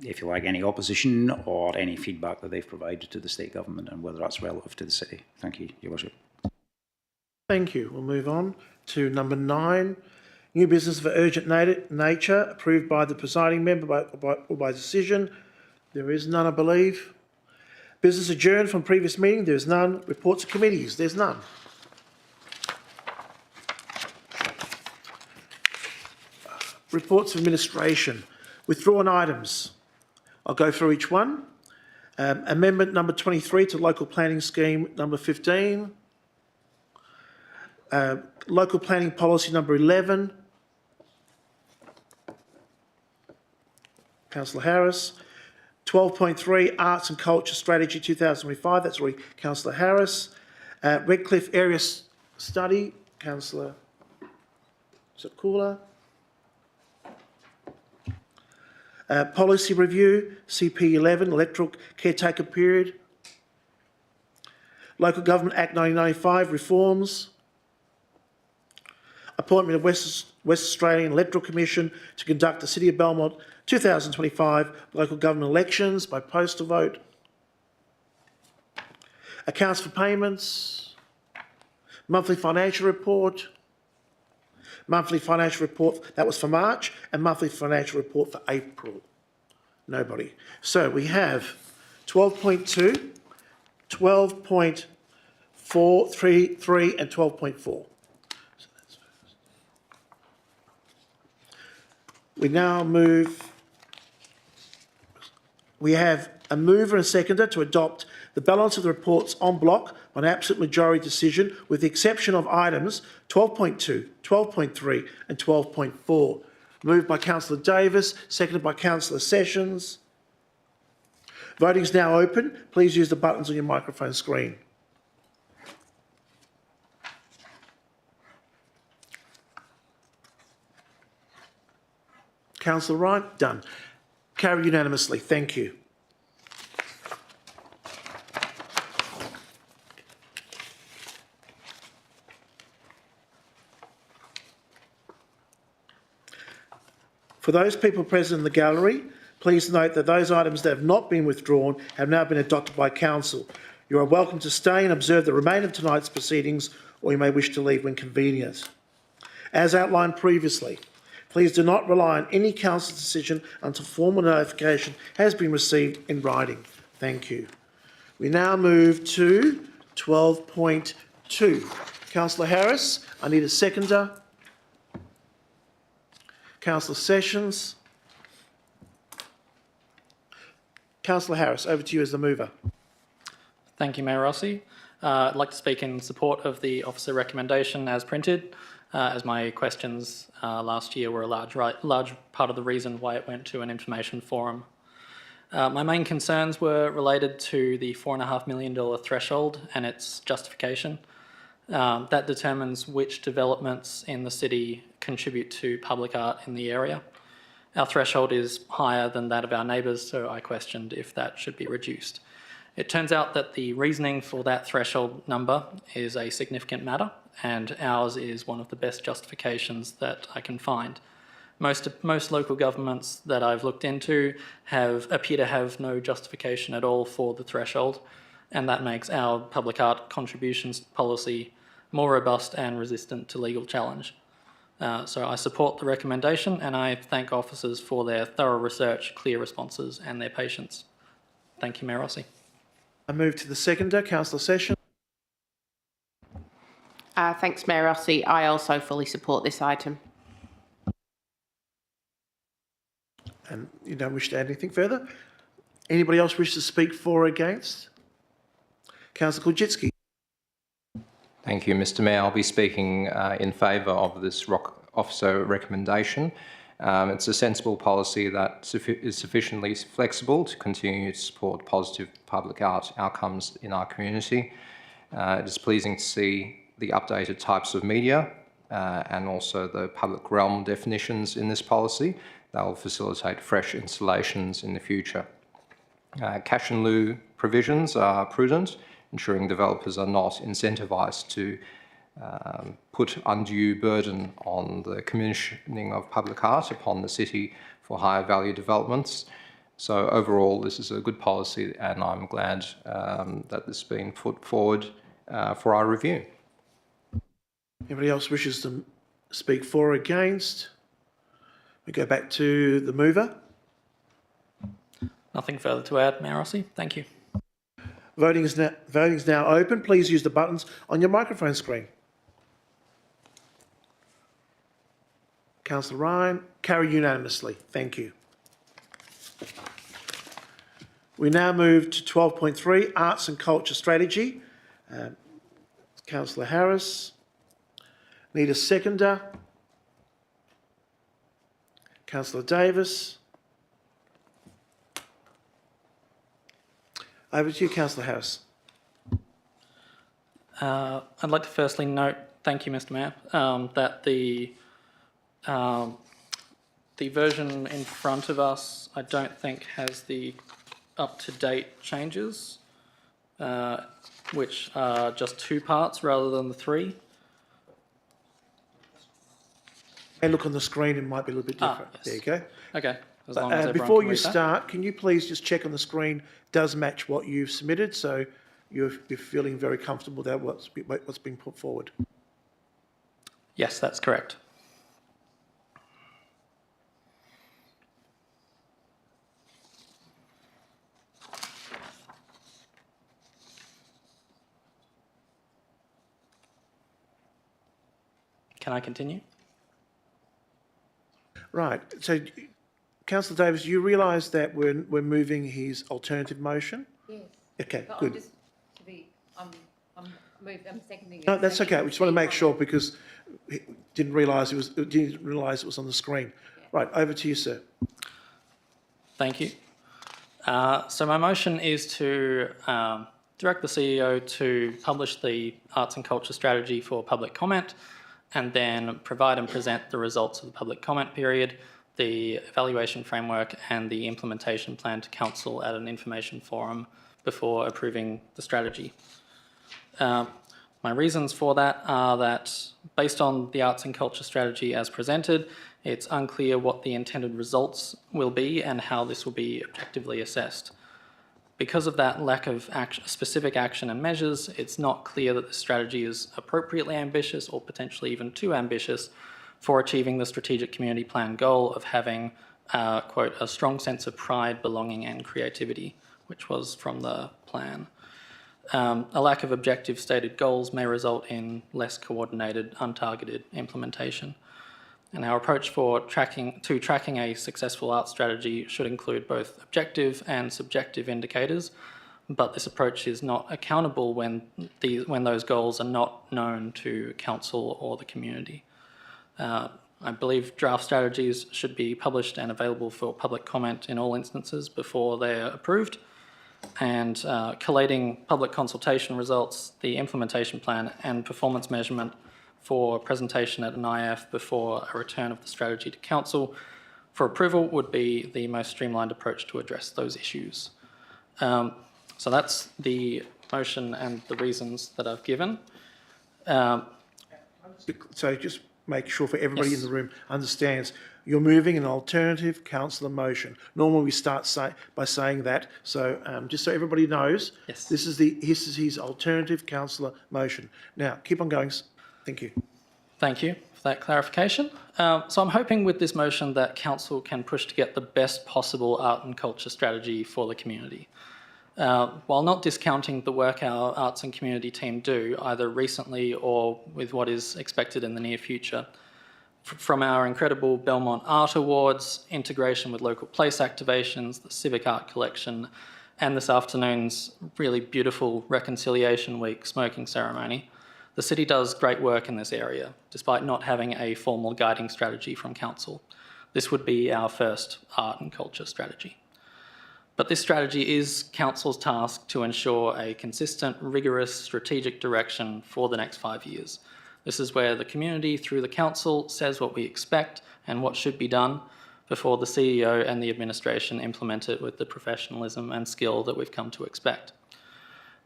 Speaker 5: if you like, any opposition or any feedback that they've provided to the state government and whether that's relative to the city. Thank you, Your Worship.
Speaker 1: Thank you. We'll move on to number 9. New business of urgent nature, approved by the presiding member by decision. There is none, I believe. Business adjourned from previous meeting. There is none. Reports of committees. There's none. Reports of administration. Withdrawn items. I'll go through each one. Amendment number 23 to local planning scheme number 15. Local planning policy number 11. Councillor Harris. 12.3 Arts and Culture Strategy 2025. That's already Councillor Harris. Redcliffe Area Study. Councillor Kula. Policy Review. CP11 Electoral Caretaker Period. Local Government Act 1995 Reforms. Appointment of West West Australian Electoral Commission to conduct the City of Belmont 2025 local government elections by postal vote. Accounts for payments. Monthly financial report. Monthly financial report, that was for March, and monthly financial report for April. Nobody. So we have 12.2, 12.433 and 12.4. We now move, we have a mover and seconder to adopt the balance of the reports en bloc by an absolute majority decision with the exception of items 12.2, 12.3 and 12.4. Moved by Councillor Davis, seconded by Councillor Sessions. Voting is now open. Please use the buttons on your microphone screen. Councillor Wright, done. Carried unanimously. Thank you. For those people present in the gallery, please note that those items that have not been withdrawn have now been adopted by Council. You are welcome to stay and observe the remainder of tonight's proceedings, or you may wish to leave when convenient. As outlined previously, please do not rely on any Council decision until formal notification has been received in writing. Thank you. We now move to 12.2. Councillor Harris, I need a seconder. Councillor Sessions. Councillor Harris, over to you as the mover.
Speaker 12: Thank you, Mayor Rossi. I'd like to speak in support of the officer recommendation as printed, as my questions last year were a large part of the reason why it went to an information forum. My main concerns were related to the $4.5 million threshold and its justification. That determines which developments in the city contribute to public art in the area. Our threshold is higher than that of our neighbours, so I questioned if that should be reduced. It turns out that the reasoning for that threshold number is a significant matter, and ours is one of the best justifications that I can find. Most local governments that I've looked into appear to have no justification at all for the threshold, and that makes our public art contributions policy more robust and resistant to legal challenge. So I support the recommendation, and I thank officers for their thorough research, clear responses and their patience. Thank you, Mayor Rossi.
Speaker 1: I move to the seconder, Councillor Sessions.
Speaker 11: Thanks, Mayor Rossi. I also fully support this item.
Speaker 1: And you don't wish to add anything further? Anybody else wish to speak for or against? Councillor Kulczycki.
Speaker 2: Thank you, Mr. Mayor. I'll be speaking in favour of this officer recommendation. It's a sensible policy that is sufficiently flexible to continue to support positive public art outcomes in our community. It is pleasing to see the updated types of media and also the public realm definitions in this policy that will facilitate fresh installations in the future. Cash in lieu provisions are prudent, ensuring developers are not incentivised to put undue burden on the commissioning of public art upon the city for higher value developments. So overall, this is a good policy, and I'm glad that this has been put forward for our review.
Speaker 1: Anybody else wishes to speak for or against? We go back to the mover.
Speaker 12: Nothing further to add, Mayor Rossi. Thank you.
Speaker 1: Voting is now open. Please use the buttons on your microphone screen. Councillor Ryan, carried unanimously. Thank you. We now move to 12.3, Arts and Culture Strategy. Councillor Harris. Need a seconder. Councillor Davis. Over to you, Councillor Harris.
Speaker 12: I'd like to firstly note, thank you, Mr. Mayor, that the version in front of us, I don't think has the up-to-date changes, which are just 2 parts rather than the 3.
Speaker 1: And look on the screen, it might be a little bit different.
Speaker 12: Yes.
Speaker 1: There you go.
Speaker 12: Okay, as long as everyone
Speaker 1: Before
Speaker 12: can
Speaker 1: you
Speaker 12: read that.
Speaker 1: start, can you please just check on the screen does match what you've submitted, so you're feeling very comfortable with what's been put forward?
Speaker 12: Yes, that's correct. Can I continue?
Speaker 1: Right. So, Councillor Davis, you realise that we're moving his alternative motion?
Speaker 13: Yes.
Speaker 1: Okay,
Speaker 13: But
Speaker 1: good.
Speaker 13: I'm just to be, I'm seconding it.
Speaker 1: No, that's okay. We just want to make sure because he didn't realise it was on the screen. Right. Over to you, sir.
Speaker 12: Thank you. So my motion is to direct the CEO to publish the arts and culture strategy for public comment and then provide and present the results of the public comment period, the evaluation framework and the implementation plan to council at an information forum before approving the strategy. My reasons for that are that based on the arts and culture strategy as presented, it's unclear what the intended results will be and how this will be objectively assessed. Because of that lack of specific action and measures, it's not clear that the strategy is appropriately ambitious or potentially even too ambitious for achieving the strategic community plan goal of having, quote, a strong sense of pride, belonging and creativity, which was from the plan. A lack of objective stated goals may result in less coordinated, untargeted implementation. And our approach for tracking a successful art strategy should include both objective and subjective indicators, but this approach is not accountable when those goals are not known to council or the community. I believe draft strategies should be published and available for public comment in all instances before they are approved, and collating public consultation results, the implementation plan and performance measurement for presentation at an IF before a return of the strategy to council for approval would be the most streamlined approach to address those issues. So that's the motion and the reasons that I've given.
Speaker 1: So just make sure for everybody
Speaker 12: Yes.
Speaker 1: in the room understands you're moving an alternative councillor motion. Normally we start by saying that. So just so everybody knows,
Speaker 12: Yes.
Speaker 1: this is his alternative councillor motion. Now keep on going. Thank you.
Speaker 12: Thank you for that clarification. So I'm hoping with this motion that council can push to get the best possible art and culture strategy for the community. While not discounting the work our arts and community team do, either recently or with what is expected in the near future, from our incredible Belmont Art Awards, integration with local place activations, the Civic Art Collection, and this afternoon's really beautiful Reconciliation Week smoking ceremony, the city does great work in this area, despite not having a formal guiding strategy from council. This would be our first art and culture strategy. But this strategy is council's task to ensure a consistent, rigorous, strategic direction for the next 5 years. This is where the community, through the council, says what we expect and what should be done before the CEO and the administration implement it with the professionalism and skill that we've come to expect.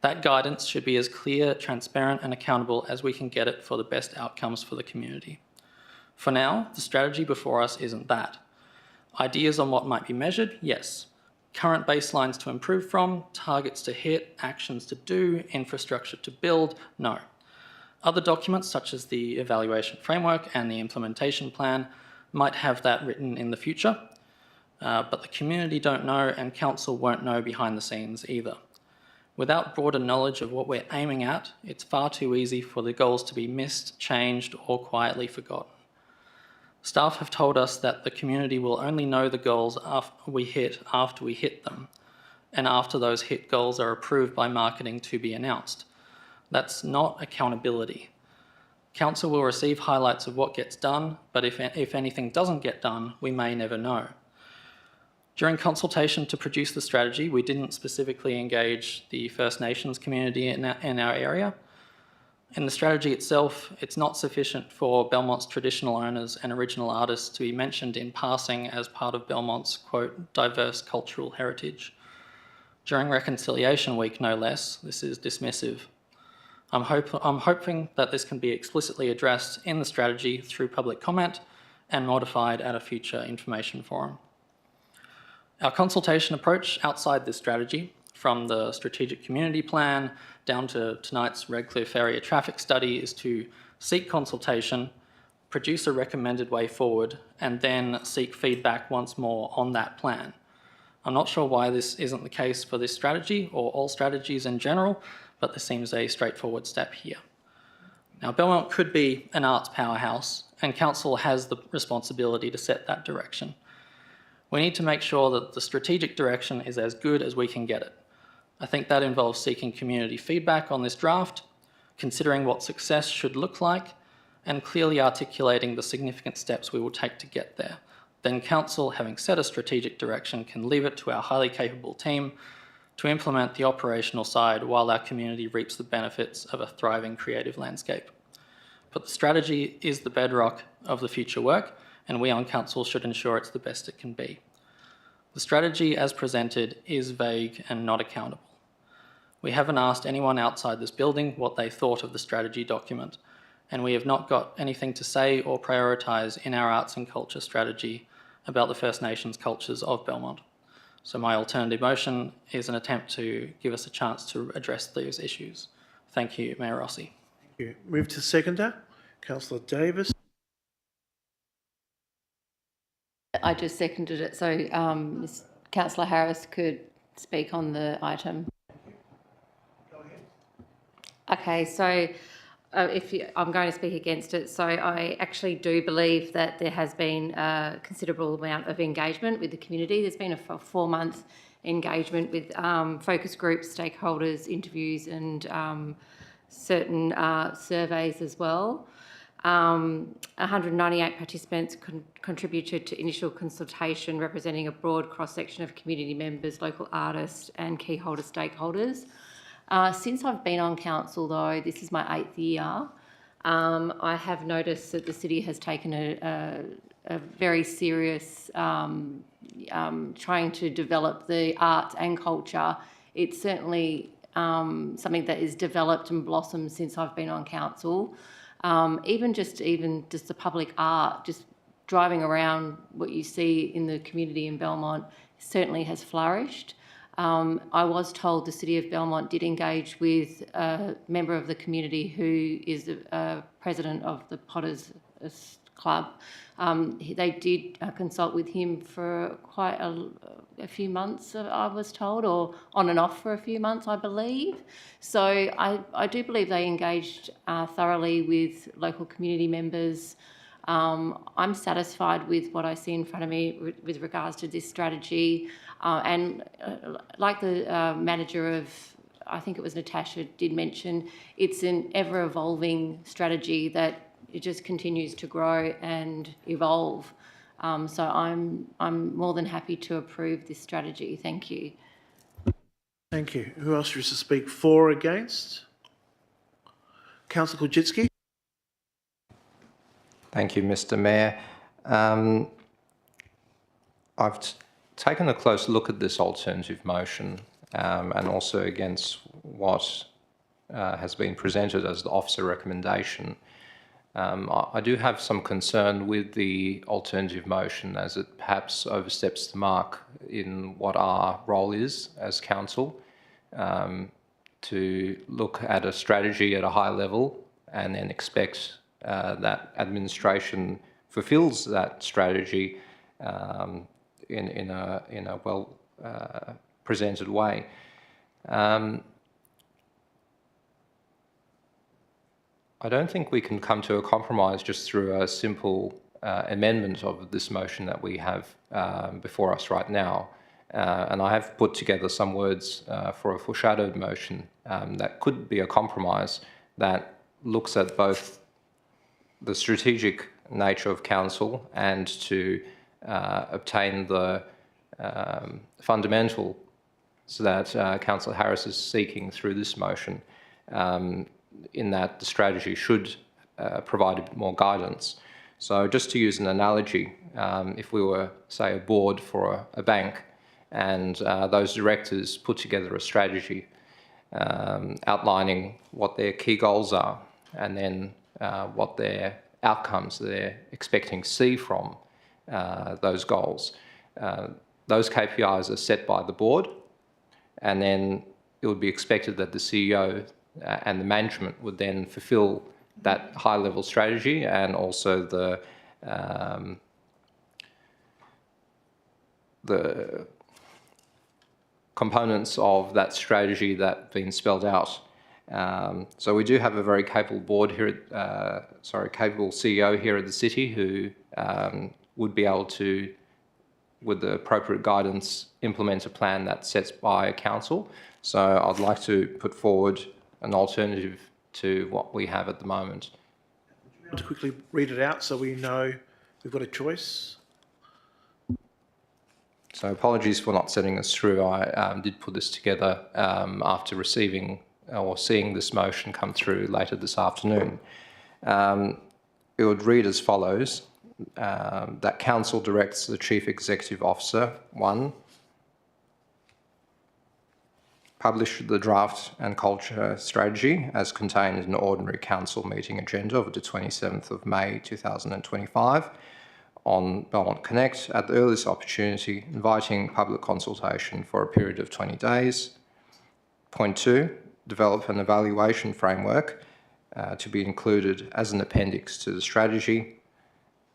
Speaker 12: That guidance should be as clear, transparent and accountable as we can get it for the best outcomes for the community. For now, the strategy before us isn't that. Ideas on what might be measured, yes. Current baselines to improve from, targets to hit, actions to do, infrastructure to build, no. Other documents such as the evaluation framework and the implementation plan might have that written in the future, but the community don't know and council won't know behind the scenes either. Without broader knowledge of what we're aiming at, it's far too easy for the goals to be missed, changed, or quietly forgotten. Staff have told us that the community will only know the goals after we hit them, and after those hit goals are approved by marketing to be announced. That's not accountability. Council will receive highlights of what gets done, but if anything doesn't get done, we may never know. During consultation to produce the strategy, we didn't specifically engage the First Nations community in our area. In the strategy itself, it's not sufficient for Belmont's traditional owners and original artists to be mentioned in passing as part of Belmont's, quote, diverse cultural heritage. During Reconciliation Week, no less, this is dismissive. I'm hoping that this can be explicitly addressed in the strategy through public comment and modified at a future information forum. Our consultation approach outside this strategy, from the strategic community plan down to tonight's Redcliffe area traffic study, is to seek consultation, produce a recommended way forward, and then seek feedback once more on that plan. I'm not sure why this isn't the case for this strategy or all strategies in general, but this seems a straightforward step here. Now, Belmont could be an arts powerhouse, and Council has the responsibility to set that direction. We need to make sure that the strategic direction is as good as we can get it. I think that involves seeking community feedback on this draft, considering what success should look like, and clearly articulating the significant steps we will take to get there. Then Council, having set a strategic direction, can leave it to our highly capable team to implement the operational side while our community reaps the benefits of a thriving creative landscape. But the strategy is the bedrock of the future work, and we on Council should ensure it's the best it can be. The strategy as presented is vague and not accountable. We haven't asked anyone outside this building what they thought of the strategy document, and we have not got anything to say or prioritise in our arts and culture strategy about the First Nations cultures of Belmont. So my alternative motion is an attempt to give us a chance to address those issues. Thank you, Mayor Rossi.
Speaker 1: Thank you. Move to seconder, Councillor Davis.
Speaker 13: I just seconded it, so Ms. Councillor Harris could speak on the item. Okay, so I'm going to speak against it. So I actually do believe that there has been a considerable amount of engagement with the community. There's been a 4-month engagement with focus groups, stakeholders, interviews, and certain surveys as well. 198 participants contributed to initial consultation, representing a broad cross-section of community members, local artists, and key stakeholders. Since I've been on council, though, this is my 8th year, I have noticed that the city has taken a very serious trying to develop the arts and culture. It's certainly something that is developed and blossomed since I've been on council. Even just the public art, just driving around, what you see in the community in Belmont certainly has flourished. I was told the City of Belmont did engage with a member of the community who is the president of the Potters Club. They did consult with him for quite a few months, I was told, or on and off for a few months, I believe. So I do believe they engaged thoroughly with local community members. I'm satisfied with what I see in front of me with regards to this strategy. And like the manager of, I think it was Natasha, did mention, it's an ever-evolving strategy that it just continues to grow and evolve. So I'm more than happy to approve this strategy. Thank you.
Speaker 1: Thank you. Who else wishes to speak for or against? Councillor Kujitsky.
Speaker 2: Thank you, Mr. Mayor. I've taken a close look at this alternative motion and also against what has been presented as the officer recommendation. I do have some concern with the alternative motion as it perhaps oversteps the mark in what our role is as council, to look at a strategy at a high level and then expect that administration fulfills that strategy in a well presented way. I don't think we can come to a compromise just through a simple amendment of this motion that we have before us right now. And I have put together some words for a foreshadowed motion that could be a compromise that looks at both the strategic nature of council and to obtain the fundamentals that Councillor Harris is seeking through this motion, in that the strategy should provide a bit more guidance. So just to use an analogy, if we were, say, a board for a bank and those directors put together a strategy outlining what their key goals are and then what their outcomes they're expecting to see from those goals. Those KPIs are set by the board, and then it would be expected that the CEO and the management would then fulfil that high-level strategy and also the components of that strategy that have been spelled out. So we do have a very capable board here, capable CEO here at the city who would be able to, with the appropriate guidance, implement a plan that's set by council. So I'd like to put forward an alternative to what we have at the moment.
Speaker 1: Would you be able to quickly read it out so we know we've got a choice?
Speaker 2: So apologies for not sending this through. I did put this together after receiving or seeing this motion come through later this afternoon. It would read as follows, that Council directs the Chief Executive Officer, 1, publish the draft and culture strategy as contained in the ordinary council meeting agenda of the 27th of May 2025 on Belmont Connect at the earliest opportunity, inviting public consultation for a period of 20 days. Point 2, develop an evaluation framework to be included as an appendix to the strategy.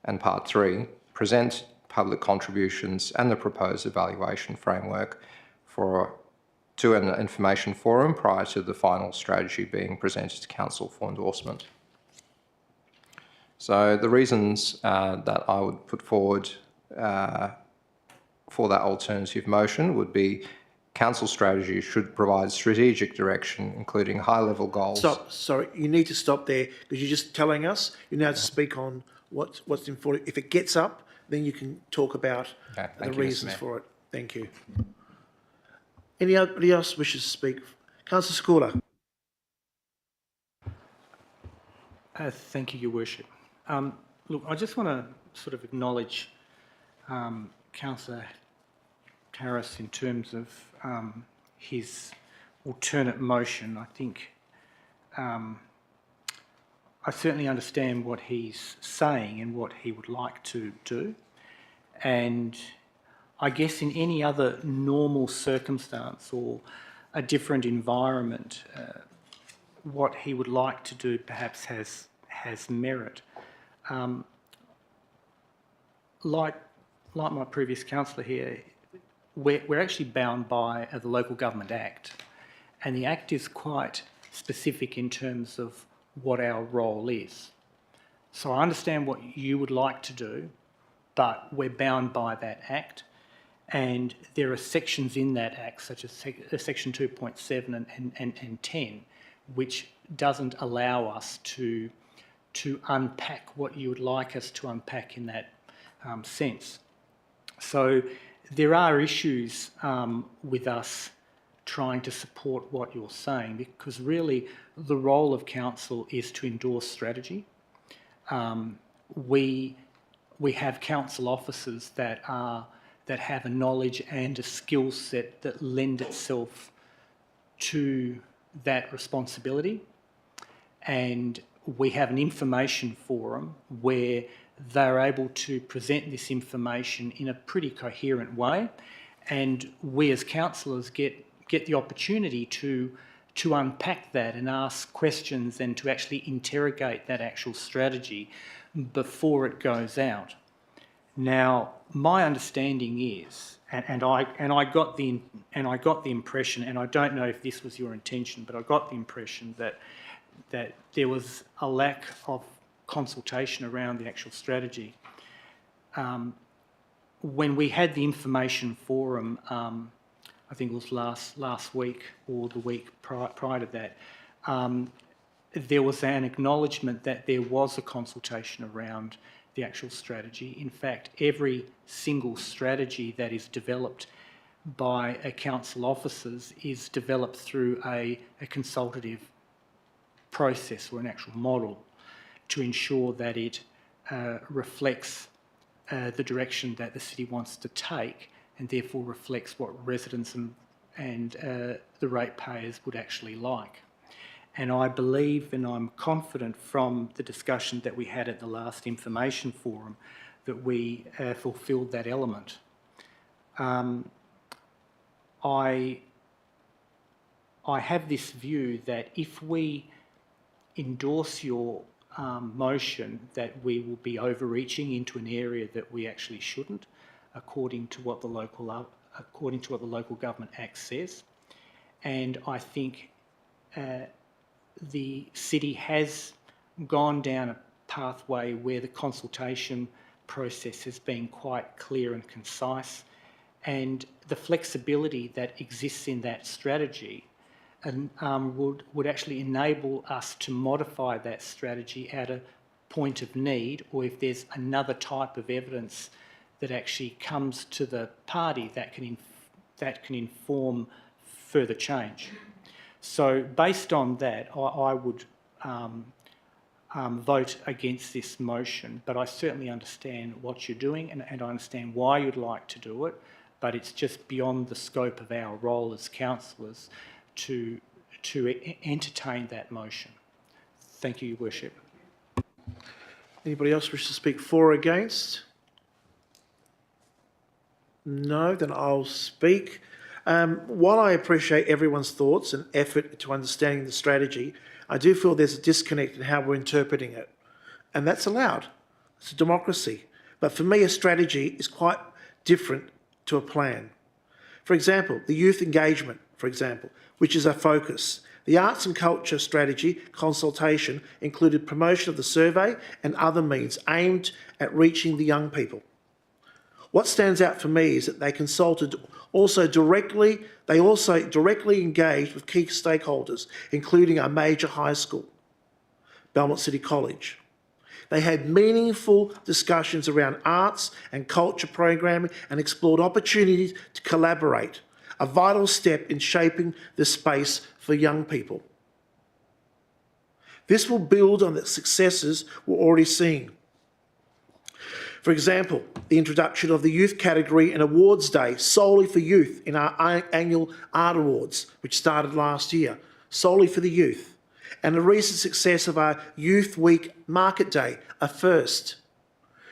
Speaker 2: And part 3, present public contributions and the proposed evaluation framework to an information forum prior to the final strategy being presented to Council for endorsement. So the reasons that I would put forward for that alternative motion would be Council strategy should provide strategic direction, including high-level goals.
Speaker 1: Stop. Sorry, you need to stop there because you're just telling us. You now have to speak on what's important. If it gets up, then you can talk about the reasons for it. Thank you. Anybody else wishes to speak? Councillor Scoular.
Speaker 10: Thank you, Your Worship. Look, I just want to sort of acknowledge Councillor Harris in terms of his alternate motion. I think I certainly understand what he's saying and what he would like to do. And I guess in any other normal circumstance or a different environment, what he would like to do perhaps has merit. Like my previous councillor here, we're actually bound by the Local Government Act, and the Act is quite specific in terms of what our role is. So I understand what you would like to do, but we're bound by that Act, and there are sections in that Act, such as Section 2.7 and 10, which doesn't allow us to unpack what you would like us to unpack in that sense. So there are issues with us trying to support what you're saying, because really the role of council is to endorse strategy. We have council officers that have a knowledge and a skill set that lend itself to that responsibility, and we have an information forum where they're able to present this information in a pretty coherent way, and we as councillors get the opportunity to unpack that and ask questions and to actually interrogate that actual strategy before it goes out. Now, my understanding is, and I got the impression, and I don't know if this was your intention, but I got the impression that there was a lack of consultation around the actual strategy. When we had the information forum, I think it was last week or the week prior to that, there was an acknowledgement that there was a consultation around the actual strategy. In fact, every single strategy that is developed by council officers is developed through a consultative process or an actual model to ensure that it reflects the direction that the city wants to take, and therefore reflects what residents and the ratepayers would actually like. And I believe and I'm confident from the discussion that we had at the last information forum that we fulfilled that element. I have this view that if we endorse your motion, that we will be overreaching into an area that we actually shouldn't, according to what the local government act says. And I think the city has gone down a pathway where the consultation process has been quite clear and concise, and the flexibility that exists in that strategy and would actually enable us to modify that strategy at a point of need, or if there's another type of evidence that actually comes to the party that can inform further change. So based on that, I would vote against this motion, but I certainly understand what you're doing and I understand why you'd like to do it, but it's just beyond the scope of our role as councillors to entertain that motion. Thank you, Your Worship.
Speaker 1: Anybody else wish to speak for or against? No, then I'll speak. While I appreciate everyone's thoughts and effort to understanding the strategy, I do feel there's a disconnect in how we're interpreting it. And that's allowed. It's a democracy. But for me, a strategy is quite different to a plan. For example, the youth engagement, for example, which is our focus. The arts and culture strategy consultation included promotion of the survey and other means aimed at reaching the young people. What stands out for me is that they consulted they also directly engaged with key stakeholders, including our major high school, Belmont City College. They had meaningful discussions around arts and culture programming and explored opportunities to collaborate, a vital step in shaping the space for young people. This will build on the successes we're already seeing. For example, the introduction of the youth category and awards day solely for youth in our annual art awards, which started last year, solely for the youth. And the recent success of our Youth Week Market Day, a first.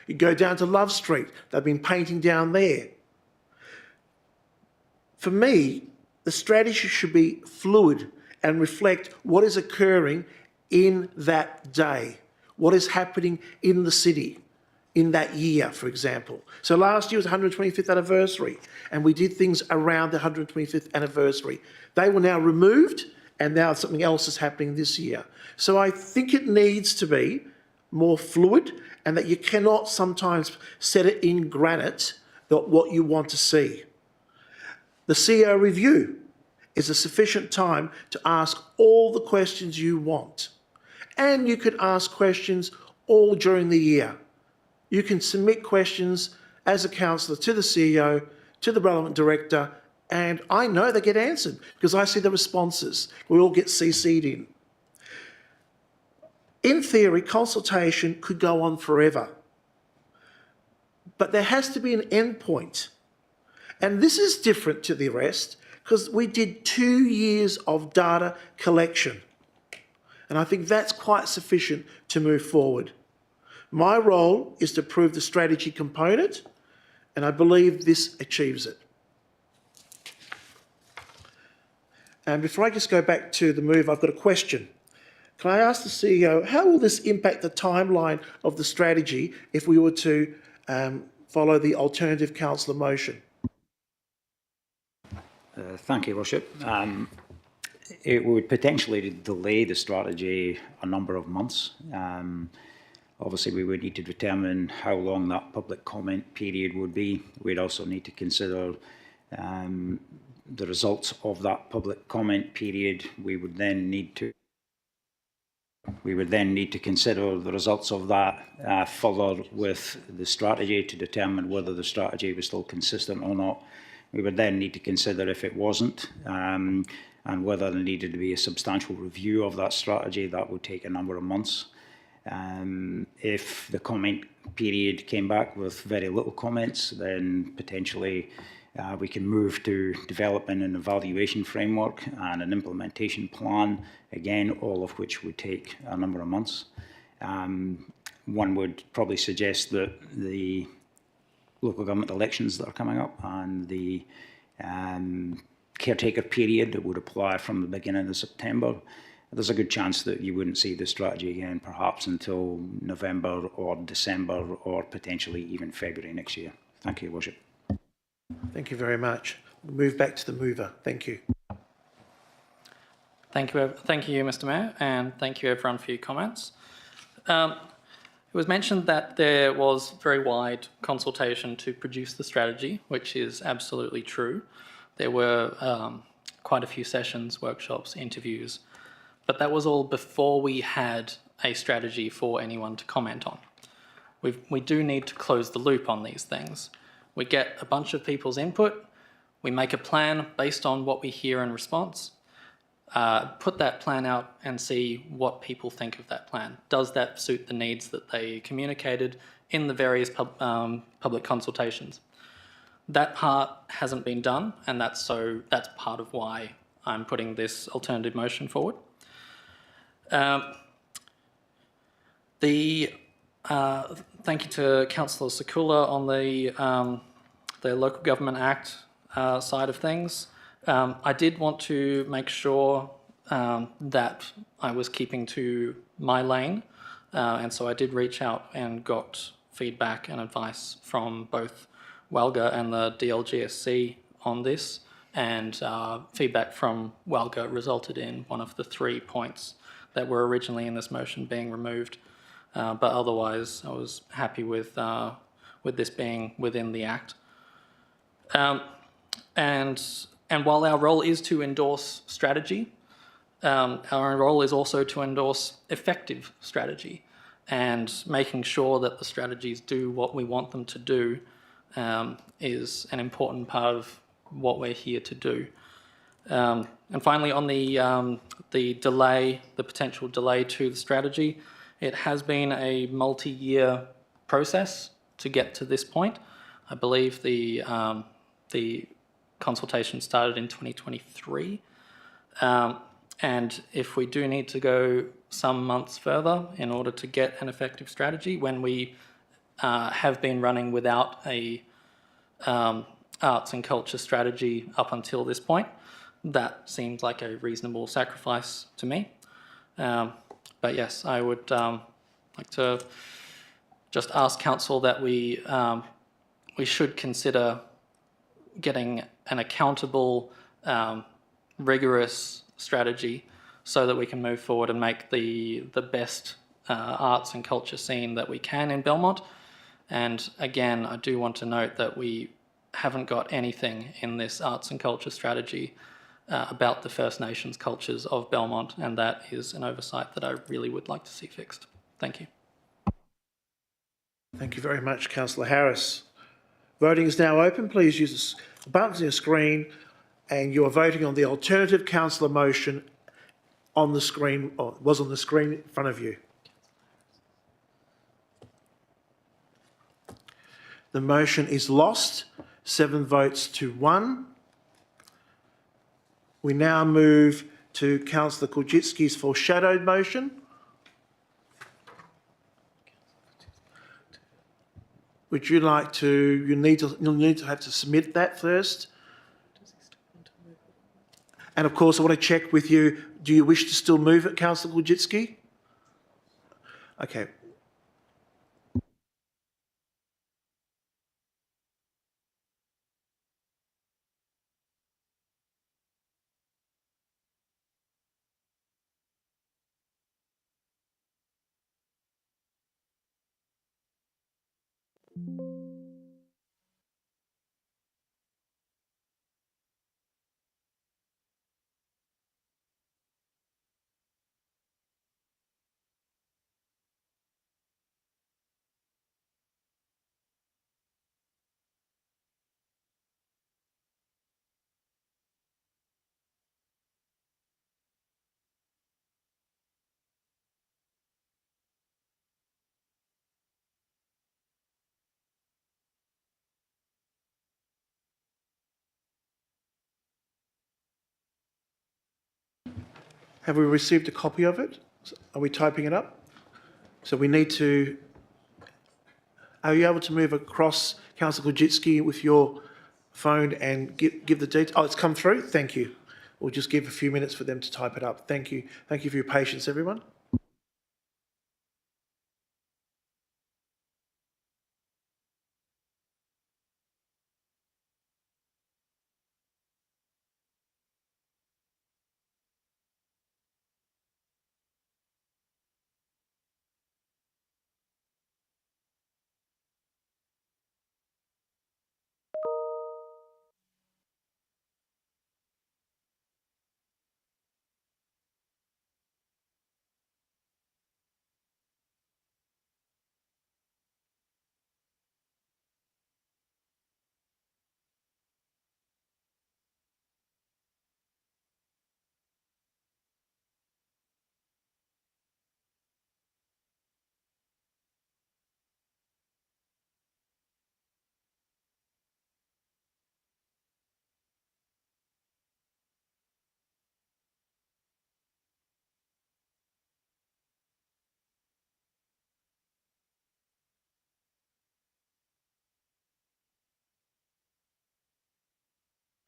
Speaker 1: You go down to Love Street, they've been painting down there. For me, the strategy should be fluid and reflect what is occurring in that day, what is happening in the city in that year, for example. So last year was 125th anniversary, and we did things around the 125th anniversary. They were now removed, and now something else is happening this year. So I think it needs to be more fluid, and that you cannot sometimes set it in granite what you want to see. The CEO review is a sufficient time to ask all the questions you want. And you could ask questions all during the year. You can submit questions as a councillor to the CEO, to the relevant director, and I know they get answered because I see the responses. We all get CC'd in. In theory, consultation could go on forever. But there has to be an end point. And this is different to the rest because we did 2 years of data collection. And I think that's quite sufficient to move forward. My role is to prove the strategy component, and I believe this achieves it. And before I just go back to the move, I've got a question. Can I ask the CEO, how will this impact the timeline of the strategy if we were to follow the alternative councillor motion?
Speaker 5: Thank you, Worship. It would potentially delay the strategy a number of months. Obviously, we would need to determine how long that public comment period would be. We'd also need to consider the results of that public comment period. We would then need to consider the results of that further with the strategy to determine whether the strategy was still consistent or not. We would then need to consider if it wasn't, and whether there needed to be a substantial review of that strategy. That would take a number of months. If the comment period came back with very little comments, then potentially we can move to developing an evaluation framework and an implementation plan, again, all of which would take a number of months. One would probably suggest that the local government elections that are coming up and the caretaker period that would apply from the beginning of September, there's a good chance that you wouldn't see the strategy again perhaps until November or December or potentially even February next year. Thank you, Your Worship.
Speaker 1: Thank you very much. We'll move back to the mover. Thank you.
Speaker 12: Thank you, Mr. Mayor, and thank you everyone for your comments. It was mentioned that there was very wide consultation to produce the strategy, which is absolutely true. There were quite a few sessions, workshops, interviews, but that was all before we had a strategy for anyone to comment on. We do need to close the loop on these things. We get a bunch of people's input, we make a plan based on what we hear in response, put that plan out and see what people think of that plan. Does that suit the needs that they communicated in the various public consultations? That part hasn't been done, and that's part of why I'm putting this alternative motion forward. Thank you to Councillor Sekula on the Local Government Act side of things. I did want to make sure that I was keeping to my lane, and so I did reach out and got feedback and advice from both WALGA and the DLGSC on this, and feedback from WALGA resulted in one of the 3 points that were originally in this motion being removed, but otherwise I was happy with this being within the Act. And while our role is to endorse strategy, our role is also to endorse effective strategy, and making sure that the strategies do what we want them to do is an important part of what we're here to do. And finally, on the delay, the potential delay to the strategy, it has been a multi-year process to get to this point. I believe the consultation started in 2023. And if we do need to go some months further in order to get an effective strategy, when we have been running without a arts and culture strategy up until this point, that seems like a reasonable sacrifice to me. But yes, I would like to just ask Council that we should consider getting an accountable, rigorous strategy so that we can move forward and make the best arts and culture scene that we can in Belmont. And again, I do want to note that we haven't got anything in this arts and culture strategy about the First Nations cultures of Belmont, and that is an oversight that I really would like to see fixed. Thank you.
Speaker 1: Thank you very much, Councillor Harris. Voting is now open. Please use the buttons on your screen, and you are voting on the alternative councillor motion on the screen, or was on the screen in front of you. The motion is lost, 7 votes to 1. We now move to Councillor Kulczycki's foreshadowed motion. Would you like to, you'll need to have to submit that first. And of course, I want to check with you, do you wish to still move it, Councillor Kulczycki? Okay. Have we received a copy of it? Are we typing it up? So we need to... Are you able to move across, Councillor Kujitsky, with your phone and give the details? Oh, it's come through? Thank you. We'll just give a few minutes for them to type it up. Thank you. Thank you for your patience, everyone.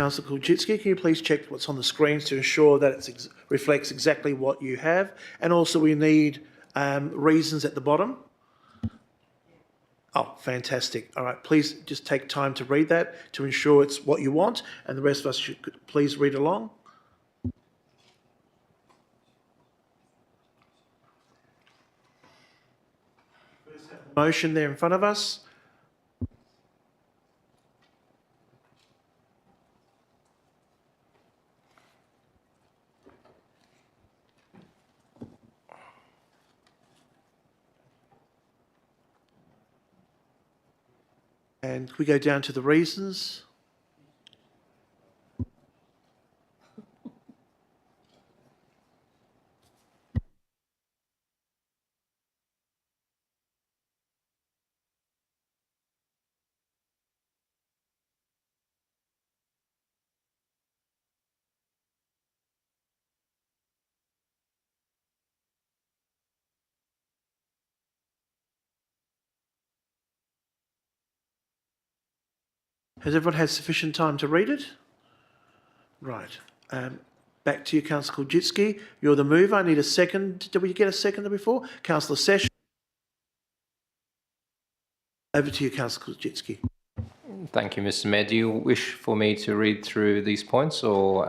Speaker 1: Councillor Kujitsky, can you please check what's on the screens to ensure that it reflects exactly what you have? And also we need reasons at the bottom. Oh, fantastic. All right, please just take time to read that to ensure it's what you want, and the rest of us should please read along. Motion there in front of us. And we go down to the reasons. Has everyone had sufficient time to read it? Right. Back to you, Councillor Kujitsky. You're the mover. I need a second. Did we get a seconder before? Councillor Session. Over to you, Councillor Kujitsky.
Speaker 2: Thank you, Mr. Mayor. Do you wish for me to read through these points, or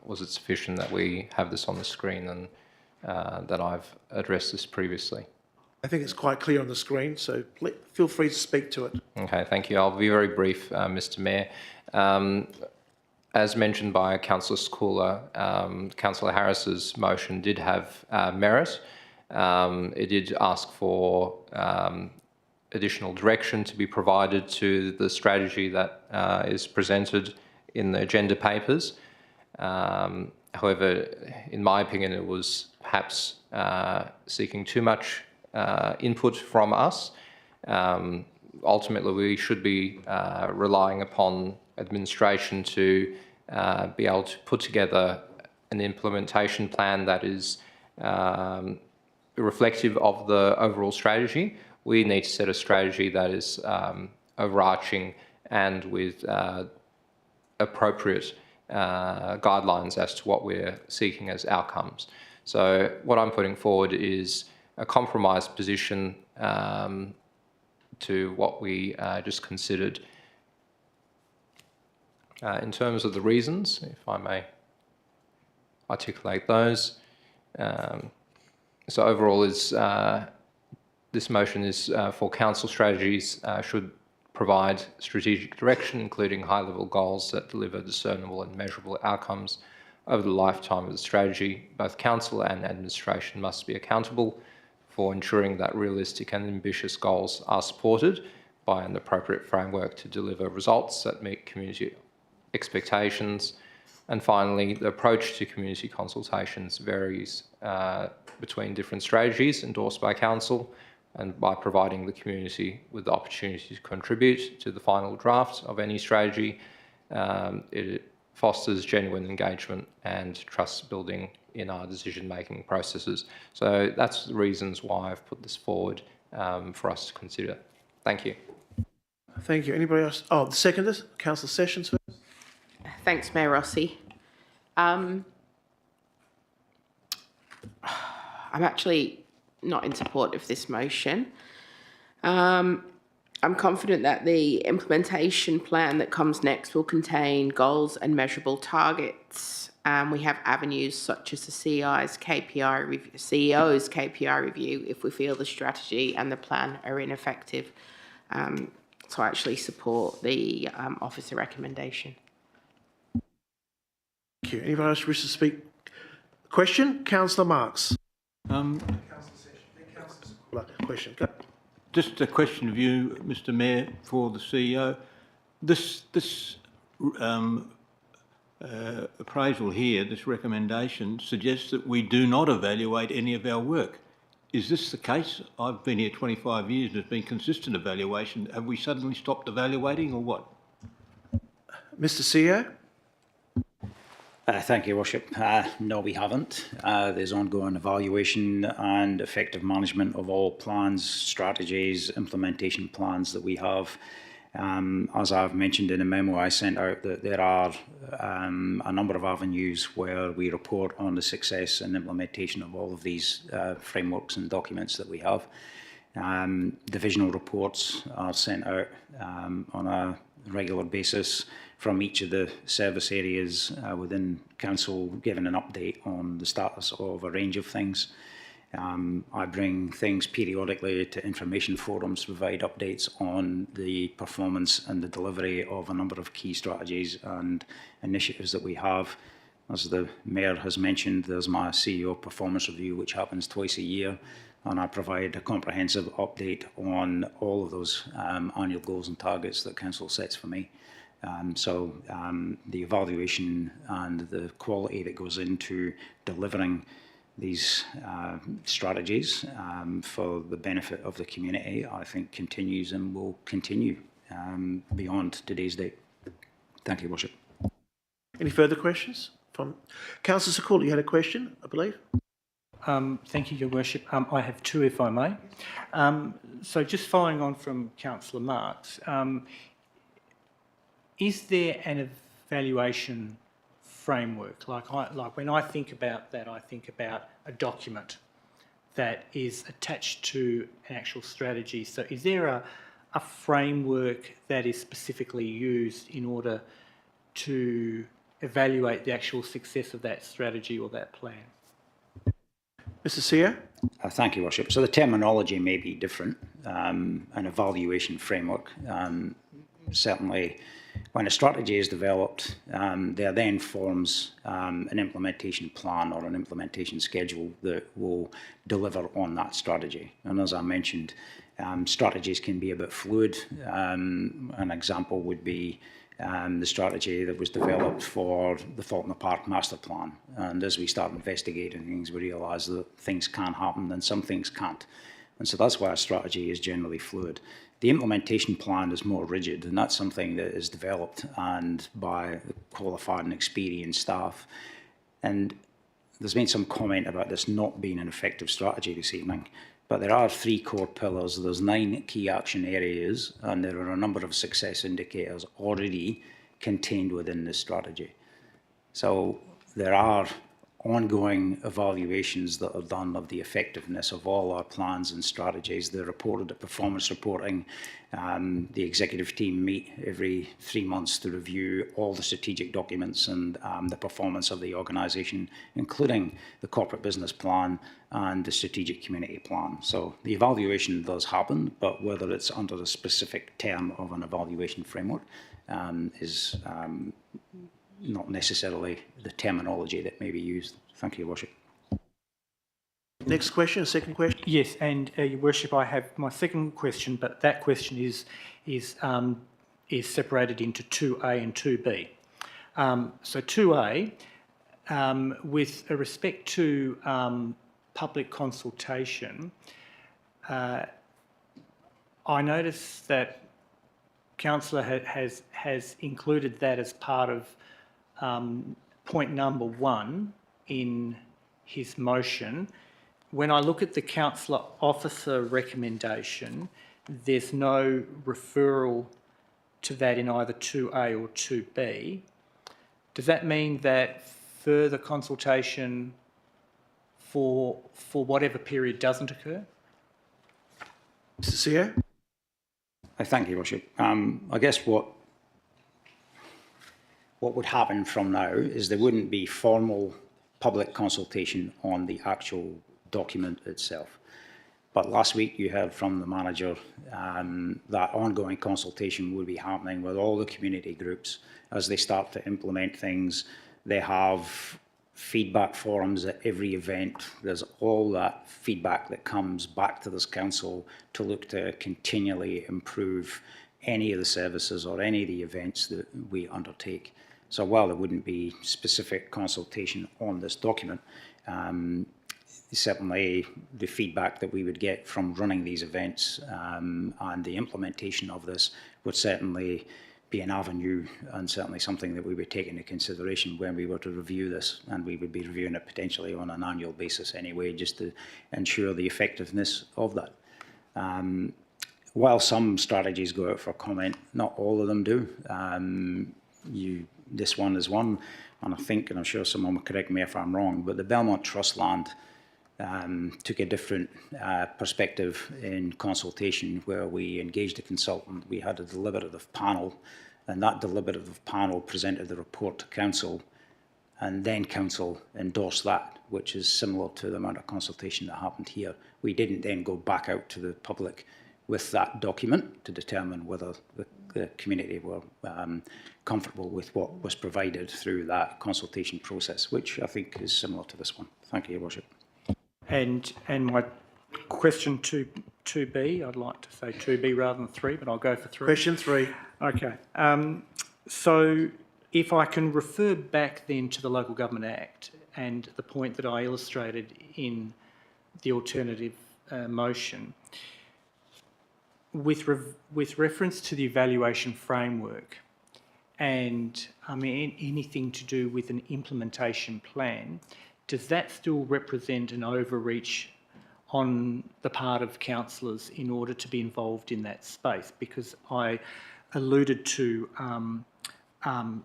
Speaker 2: was it sufficient that we have this on the screen and that I've addressed this previously?
Speaker 1: I think it's quite clear on the screen, so feel free to speak to it.
Speaker 2: Okay, thank you. I'll be very brief, Mr. Mayor. As mentioned by Councillor Skula, Councillor Harris's motion did have merit. It did ask for additional direction to be provided to the strategy that is presented in the agenda papers. However, in my opinion, it was perhaps seeking too much input from us. Ultimately, we should be relying upon administration to be able to put together an implementation plan that is reflective of the overall strategy. We need to set a strategy that is overarching and with appropriate guidelines as to what we're seeking as outcomes. So what I'm putting forward is a compromised position to what we just considered. In terms of the reasons, if I may articulate those. So overall, this motion is for council strategies should provide strategic direction, including high-level goals that deliver discernible and measurable outcomes over the lifetime of the strategy. Both council and administration must be accountable for ensuring that realistic and ambitious goals are supported by an appropriate framework to deliver results that meet community expectations. And finally, the approach to community consultations varies between different strategies endorsed by council, and by providing the community with the opportunity to contribute to the final draft of any strategy, it fosters genuine engagement and trust building in our decision-making processes. So that's the reasons why I've put this forward for us to consider. Thank you.
Speaker 1: Thank you. Anybody else? Oh, the seconder, Councillor Sessions.
Speaker 11: Thanks, Mayor Rossi. I'm actually not in support of this motion. I'm confident that the implementation plan that comes next will contain goals and measurable targets. We have avenues such as the CEO's KPI review if we feel the strategy and the plan are ineffective. So I actually support the officer recommendation.
Speaker 1: Thank you. Anybody else wish to speak? Question? Councillor Marx. Question. Go.
Speaker 14: Just a question of you, Mr. Mayor, for the CEO. This appraisal here, this recommendation, suggests that we do not evaluate any of our work. Is this the case? I've been here 25 years and there's been consistent evaluation. Have we suddenly stopped evaluating or what?
Speaker 1: Mr. CEO?
Speaker 5: Thank you, Worship. No, we haven't. There's ongoing evaluation and effective management of all plans, strategies, implementation plans that we have. As I've mentioned in a memo I sent out, that there are a number of avenues where we report on the success and implementation of all of these frameworks and documents that we have. Divisional reports are sent out on a regular basis from each of the service areas within Council, giving an update on the status of a range of things. I bring things periodically to information forums to provide updates on the performance and the delivery of a number of key strategies and initiatives that we have. As the Mayor has mentioned, there's my CEO performance review, which happens twice a year, and I provide a comprehensive update on all of those annual goals and targets that Council sets for me. The evaluation and the quality that goes into delivering these strategies for the benefit of the community, I think, continues and will continue beyond today's date. Thank you, Worship.
Speaker 1: Any further questions? From Councillor Sakula, you had a question, I believe.
Speaker 10: Thank you, Your Worship. I have two, if I may. So just following on from Councillor Marx, is there an evaluation framework? Like when I think about that, I think about a document that is attached to an actual strategy. So is there a framework that is specifically used in order to evaluate the actual success of that strategy or that plan?
Speaker 1: Mr. CEO?
Speaker 5: Thank you, Worship. So the terminology may be different. An evaluation framework, certainly when a strategy is developed, there then forms an implementation plan or an implementation schedule that will deliver on that strategy. And as I mentioned, strategies can be a bit fluid. An example would be the strategy that was developed for the Faulkner Park Master Plan. And as we start investigating things, we realise that things can happen and some things can't. And so that's why a strategy is generally fluid. The implementation plan is more rigid, and that's something that is developed and by qualified and experienced staff. And there's been some comment about this not being an effective strategy this evening, but there are 3 core pillars. There's 9 key action areas, and there are a number of success indicators already contained within this strategy. So there are ongoing evaluations that are done of the effectiveness of all our plans and strategies. They're reported at performance reporting. The executive team meet every 3 months to review all the strategic documents and the performance of the organisation, including the corporate business plan and the strategic community plan. So the evaluation does happen, but whether it's under a specific term of an evaluation framework is not necessarily the terminology that may be used. Thank you, Your Worship.
Speaker 1: Next question, second question.
Speaker 10: Yes, and Your Worship, I have my second question, but that question is separated into 2A and 2B. So 2A, with respect to public consultation, I notice that Councillor has included that as part of point number 1 in his motion. When I look at the councillor officer recommendation, there's no referral to that in either 2A or 2B. Does that mean that further consultation for whatever period doesn't occur?
Speaker 1: Mr. Seer?
Speaker 5: Thank you, Worship. I guess what would happen from now is there wouldn't be formal public consultation on the actual document itself. But last week you heard from the manager that ongoing consultation will be happening with all the community groups as they start to implement things. They have feedback forums at every event. There's all that feedback that comes back to this council to look to continually improve any of the services or any of the events that we undertake. So while there wouldn't be specific consultation on this document, certainly the feedback that we would get from running these events and the implementation of this would certainly be an avenue and certainly something that we would take into consideration when we were to review this, and we would be reviewing it potentially on an annual basis anyway, just to ensure the effectiveness of that. While some strategies go out for comment, not all of them do. This one is one, and I think, and I'm sure someone will correct me if I'm wrong, but the Belmont Trust land took a different perspective in consultation where we engaged a consultant. We had a deliberative panel, and that deliberative panel presented the report to council, and then council endorsed that, which is similar to the amount of consultation that happened here. We didn't then go back out to the public with that document to determine whether the community were comfortable with what was provided through that consultation process, which I think is similar to this one. Thank you, Your Worship.
Speaker 10: And my question 2B, I'd like to say 2B rather than 3, but I'll go for 3.
Speaker 1: Question 3.
Speaker 10: Okay. So if I can refer back then to the Local Government Act and the point that I illustrated in the alternative motion, with reference to the evaluation framework and anything to do with an implementation plan, does that still represent an overreach on the part of councillors in order to be involved in that space? Because I alluded to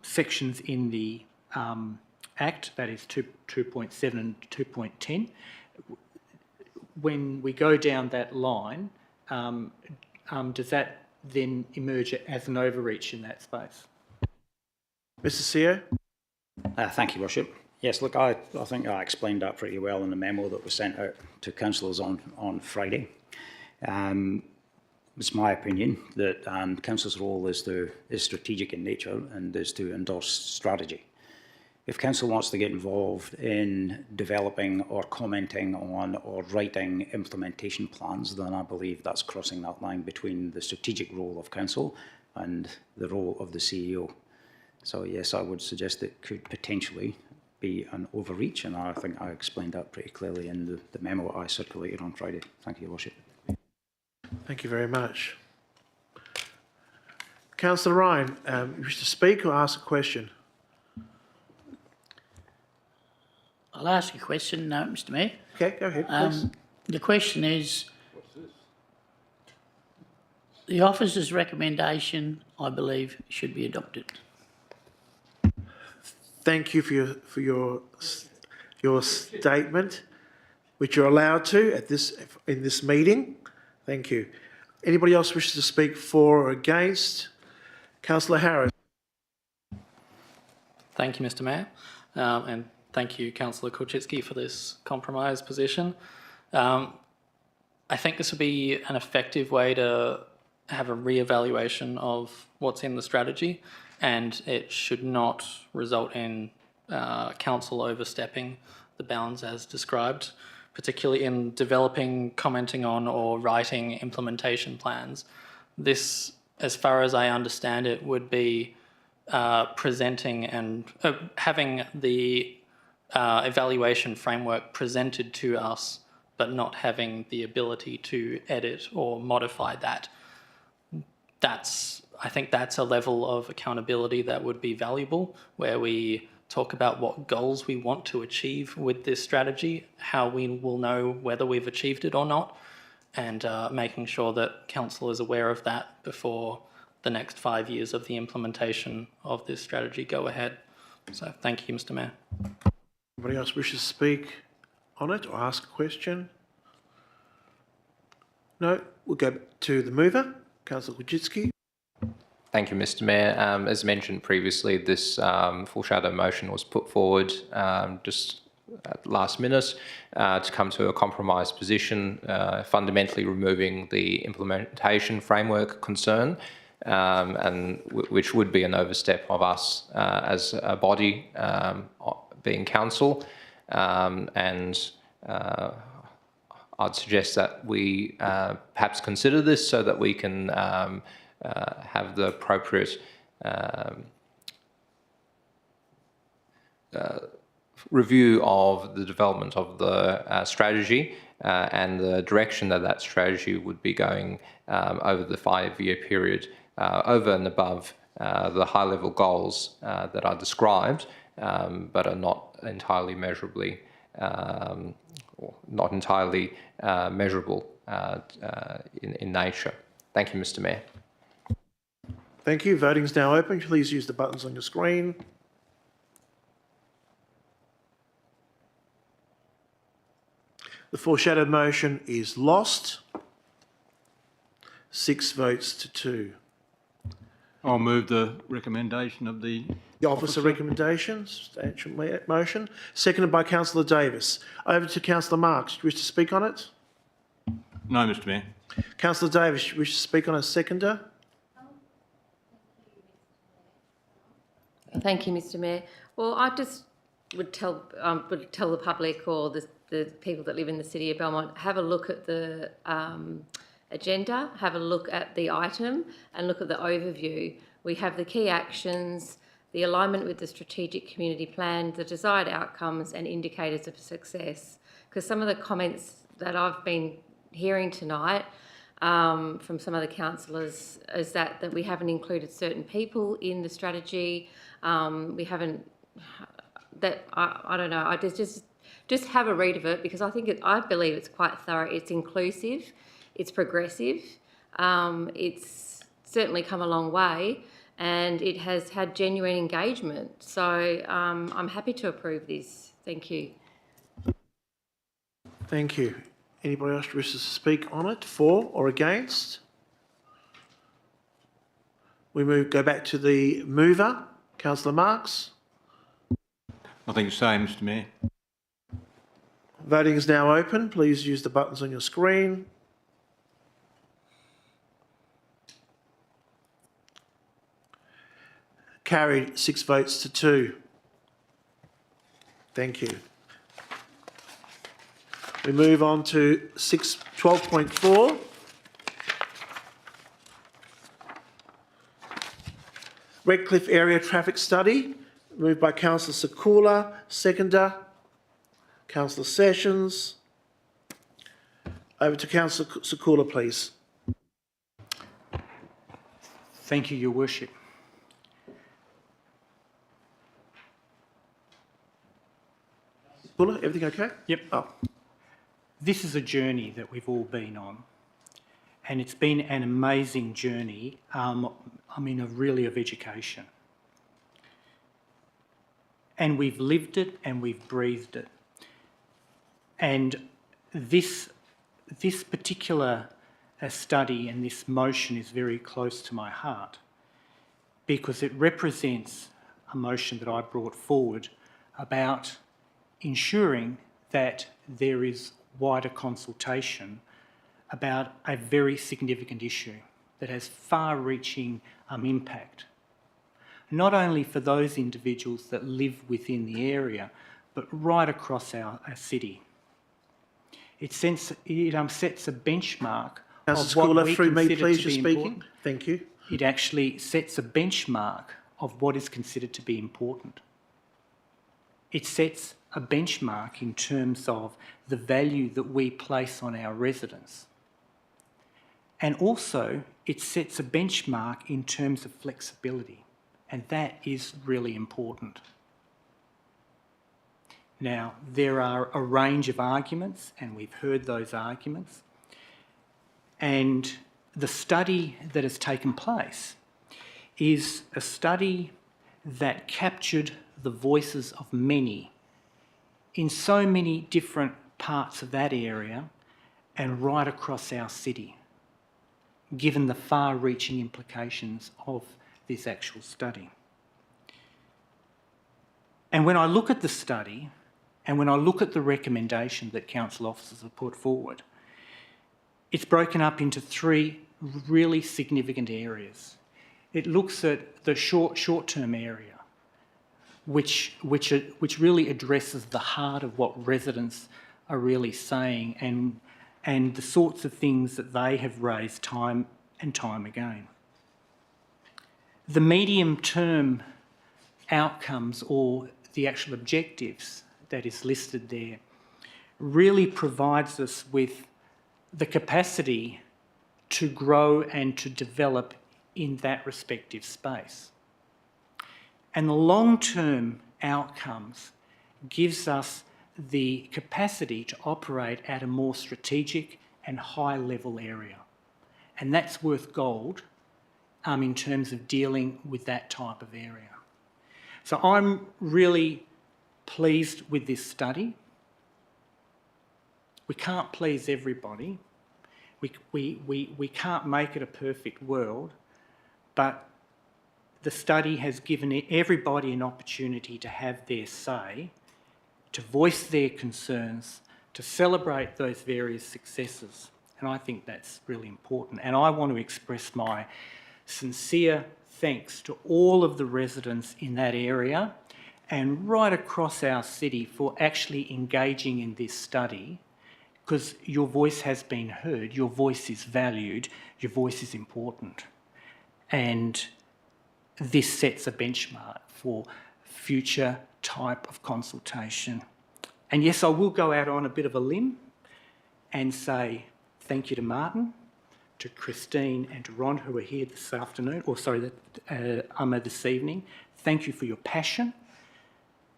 Speaker 10: sections in the Act, that is 2.7 and 2.10. When we go down that line, does that then emerge as an overreach in that space?
Speaker 1: Mr. Seer?
Speaker 5: Thank you, Worship. Yes, look, I think I explained that pretty well in the memo that was sent out to councillors on Friday. It's my opinion that council's role is strategic in nature and is to endorse strategy. If council wants to get involved in developing or commenting on or writing implementation plans, then I believe that's crossing that line between the strategic role of council and the role of the CEO. So yes, I would suggest it could potentially be an overreach, and I think I explained that pretty clearly in the memo I circulated on Friday. Thank you, Your Worship.
Speaker 1: Thank you very much. Councillor Ryan, you wish to speak or ask a question?
Speaker 15: I'll ask a question, Mr. Mayor.
Speaker 1: Okay, go ahead, please.
Speaker 15: The question is, the officer's recommendation, I believe, should be adopted.
Speaker 1: Thank you for your statement, which you're allowed to in this meeting. Thank you. Anybody else wishes to speak for or against? Councillor Harris.
Speaker 12: Thank you, Mr. Mayor, and thank you, Councillor Kulczycki, for this compromise position. I think this would be an effective way to have a re-evaluation of what's in the strategy, and it should not result in council overstepping the bounds as described, particularly in developing, commenting on or writing implementation plans. This, as far as I understand it, would be presenting and having the evaluation framework presented to us, but not having the ability to edit or modify that. I think that's a level of accountability that would be valuable, where we talk about what goals we want to achieve with this strategy, how we will know whether we've achieved it or not, and making sure that council is aware of that before the next 5 years of the implementation of this strategy go ahead. So thank you, Mr. Mayor.
Speaker 1: Anybody else wishes to speak on it or ask a question? No, we'll go to the mover, Councillor Wojcicki.
Speaker 2: Thank you, Mr. Mayor. As mentioned previously, this full shadow motion was put forward just at the last minute to come to a compromise position, fundamentally removing the implementation framework concern, and which would be an overstep of us as a body, being council, and I'd suggest that we perhaps consider this so that we can have the appropriate review of the development of the strategy and the direction that that strategy would be going over the 5-year period, over and above the high-level goals that are described, but are not entirely measurably, or not entirely measurable in nature. Thank you, Mr. Mayor.
Speaker 1: Thank you. Voting is now open. Please use the buttons on your screen. The foreshadowed motion is lost. 6 votes to 2.
Speaker 14: I'll move the recommendation of the
Speaker 1: Officer recommendation, substantial motion, seconded by Councillor Davis. Over to Councillor Marx. Do you wish to speak on it?
Speaker 14: No, Mr. Mayor.
Speaker 1: Councillor Davis, do you wish to speak on a seconder?
Speaker 13: Thank you, Mr. Mayor. Well, I just would tell the public or the people that live in the City of Belmont, have a look at the agenda, have a look at the item and look at the overview. We have the key actions, the alignment with the strategic community plan, the desired outcomes and indicators of success. Because some of the comments that I've been hearing tonight from some of the councillors is that we haven't included certain people in the strategy. We haven't, I don't know, I just have a read of it, because I believe it's quite thorough. It's inclusive, it's progressive, it's certainly come a long way, and it has had genuine engagement. So I'm happy to approve this. Thank you.
Speaker 1: Thank you. Anybody else wishes to speak on it, for or against? We go back to the mover, Councillor Marx.
Speaker 14: I think the same, Mr. Mayor.
Speaker 1: Voting is now open. Please use the buttons on your screen. Carried 6 votes to 2. Thank you. We move on to 12.4. Redcliffe Area Traffic Study, moved by Councillor Sakula, seconder, Councillor Sessions. Over to Councillor Sakula, please.
Speaker 10: Thank you, Your Worship.
Speaker 1: Sakula, everything okay?
Speaker 10: Yep.
Speaker 1: Oh.
Speaker 10: This is a journey that we've all been on, and it's been an amazing journey, really of education. And we've lived it and we've breathed it. And this particular study and this motion is very close to my heart, because it represents a motion that I brought forward about ensuring that there is wider consultation about a very significant issue that has far-reaching impact, not only for those individuals that live within the area, but right across our city. It sets a benchmark of what we
Speaker 1: through me,
Speaker 10: consider
Speaker 1: please,
Speaker 10: to
Speaker 1: you're
Speaker 10: be
Speaker 1: speaking.
Speaker 10: important.
Speaker 1: Thank you.
Speaker 10: It actually sets a benchmark of what is considered to be important. It sets a benchmark in terms of the value that we place on our residents. And also, it sets a benchmark in terms of flexibility, and that is really important. Now, there are a range of arguments, and we've heard those arguments, and the study that has taken place is a study that captured the voices of many in so many different parts of that area and right across our city, given the far-reaching implications of this actual study. And when I look at the study, and when I look at the recommendation that council officers have put forward, it's broken up into three really significant areas. It looks at the short-term area, which really addresses the heart of what residents are really saying and the sorts of things that they have raised time and time again. The medium-term outcomes, or the actual objectives that is listed there, really provides us with the capacity to grow and to develop in that respective space. And the long-term outcomes gives us the capacity to operate at a more strategic and high-level area. And that's worth gold in terms of dealing with that type of area. So I'm really pleased with this study. We can't please everybody. We can't make it a perfect world, but the study has given everybody an opportunity to have their say, to voice their concerns, to celebrate those various successes. And I think that's really important. And I want to express my sincere thanks to all of the residents in that area and right across our city for actually engaging in this study, because your voice has been heard, your voice is valued, your voice is important. And this sets a benchmark for future type of consultation. And yes, I will go out on a bit of a limb and say thank you to Martin, to Christine and to Ron, who are here this afternoon, this evening. Thank you for your passion.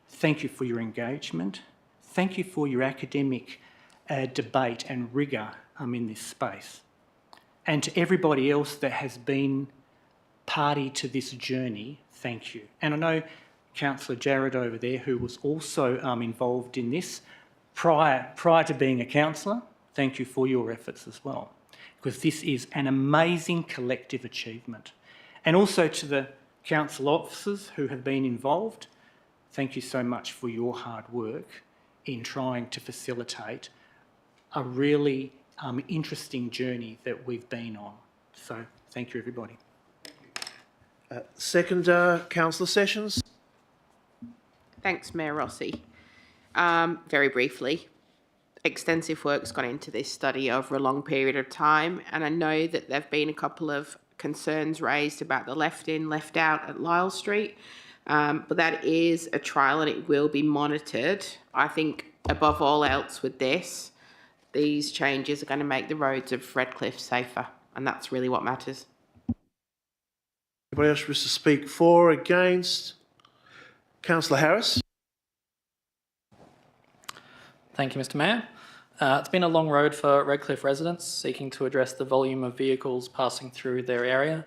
Speaker 10: Thank you for your engagement. Thank you for your academic debate and rigour in this space. And to everybody else that has been party to this journey, thank you. And I know Councillor Jarrett over there, who was also involved in this prior to being a councillor, thank you for your efforts as well, because this is an amazing collective achievement. And also to the council officers who have been involved, thank you so much for your hard work in trying to facilitate a really interesting journey that we've been on. So thank you, everybody.
Speaker 1: Second, Councillor Sessions.
Speaker 11: Thanks, Mayor Rossi. Very briefly, extensive work's gone into this study over a long period of time, and I know that there have been a couple of concerns raised about the left in, left out at Lyle Street, but that is a trial and it will be monitored. I think above all else with this, these changes are going to make the roads of Redcliffe safer, and that's really what matters.
Speaker 1: Anybody else wish to speak for or against? Councillor Harris.
Speaker 12: Thank you, Mr Mayor. It's been a long road for Redcliffe residents seeking to address the volume of vehicles passing through their area,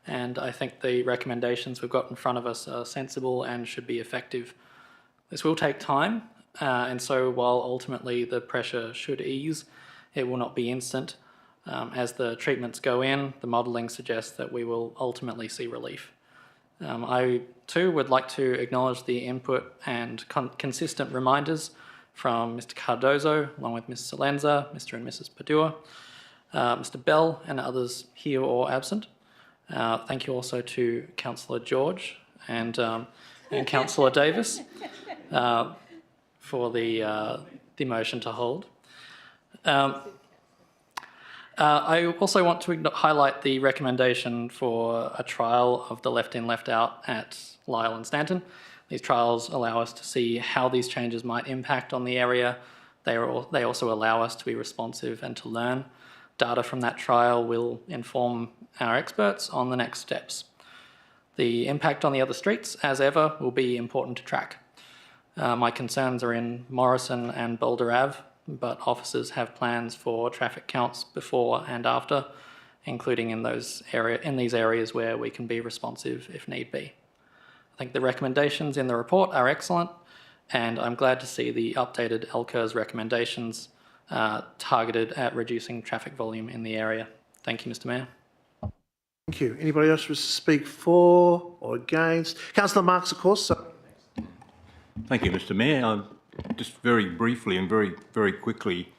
Speaker 12: and I think the recommendations we've got in front of us are sensible and should be effective. This will take time, and so while ultimately the pressure should ease, it will not be instant. As the treatments go in, the modelling suggests that we will ultimately see relief. I too would like to acknowledge the input and consistent reminders from Mr Cardozo, along with Ms Salenza, Mr and Mrs Padua, Mr Bell and others here or absent. Thank you also to Councillor George and Councillor Davis for the motion to hold. I also want to highlight the recommendation for a trial of the left in, left out at Lyle and Stanton. These trials allow us to see how these changes might impact on the area. They also allow us to be responsive and to learn. Data from that trial will inform our experts on the next steps. The impact on the other streets, as ever, will be important to track. My concerns are in Morrison and Boulder Ave, but officers have plans for traffic counts before and after, including in these areas where we can be responsive if need be. I think the recommendations in the report are excellent, and I'm glad to see the updated LCERS recommendations targeted at reducing traffic volume in the area. Thank you, Mr. Mayor.
Speaker 1: Thank you. Anybody else wish to speak for or against? Councillor Marks, of course.
Speaker 14: Thank you, Mr. Mayor. Just very briefly and very quickly,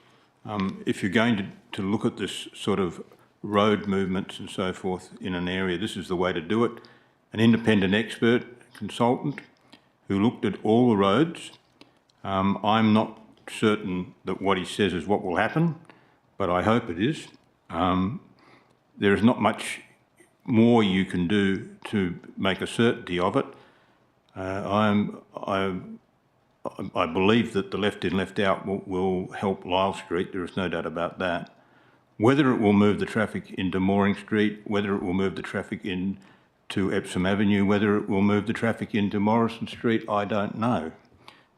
Speaker 14: if you're going to look at this sort of road movements and so forth in an area, this is the way to do it. An independent expert consultant who looked at all the roads. I'm not certain that what he says is what will happen, but I hope it is. There is not much more you can do to make a certainty of it. I believe that the left in, left out will help Lyle Street. There is no doubt about that. Whether it will move the traffic into Mooring Street, whether it will move the traffic into Epsom Avenue, whether it will move the traffic into Morrison Street, I don't know.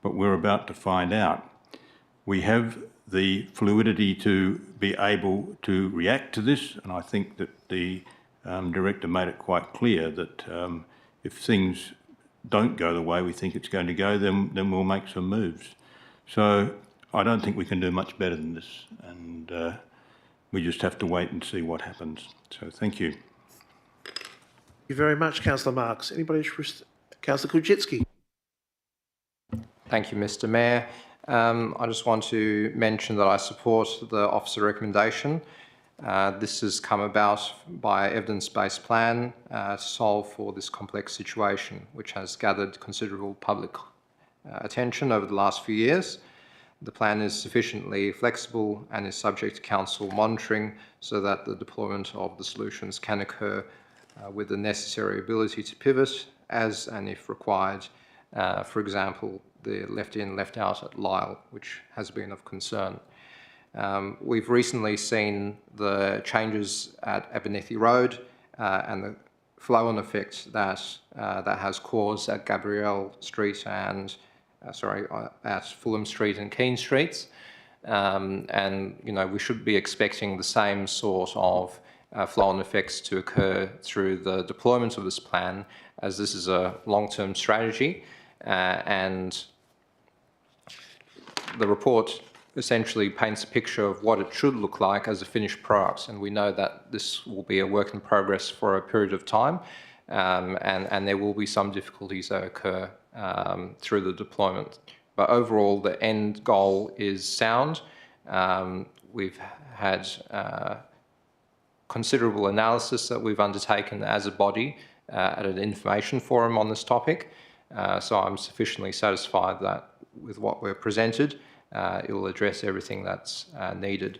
Speaker 14: But we're about to find out. We have the fluidity to be able to react to this, and I think that the Director made it quite clear that if things don't go the way we think it's going to go, then we'll make some moves. So I don't think we can do much better than this, and we just have to wait and see what happens. So thank you.
Speaker 1: Thank you very much, Councillor Marks. Anybody wish? Councillor Kujitsky.
Speaker 2: Thank you, Mr. Mayor. I just want to mention that I support the officer recommendation. This has come about by evidence-based plan to solve for this complex situation, which has gathered considerable public attention over the last few years. The plan is sufficiently flexible and is subject to council monitoring so that the deployment of the solutions can occur with the necessary ability to pivot as and if required. For example, the left in, left out at Lyle, which has been of concern. We've recently seen the changes at Abernethy Road and the flow-on effect that has caused at Gabrielle Street and at Fulham Street and Keene Streets, and we should be expecting the same sort of flow-on effects to occur through the deployment of this plan, as this is a long-term strategy, and the report essentially paints a picture of what it should look like as a finished product, and we know that this will be a work in progress for a period of time, and there will be some difficulties that occur through the deployment. But overall, the end goal is sound. We've had considerable analysis that we've undertaken as a body at an information forum on this topic, so I'm sufficiently satisfied that with what we're presented, it will address everything that's needed.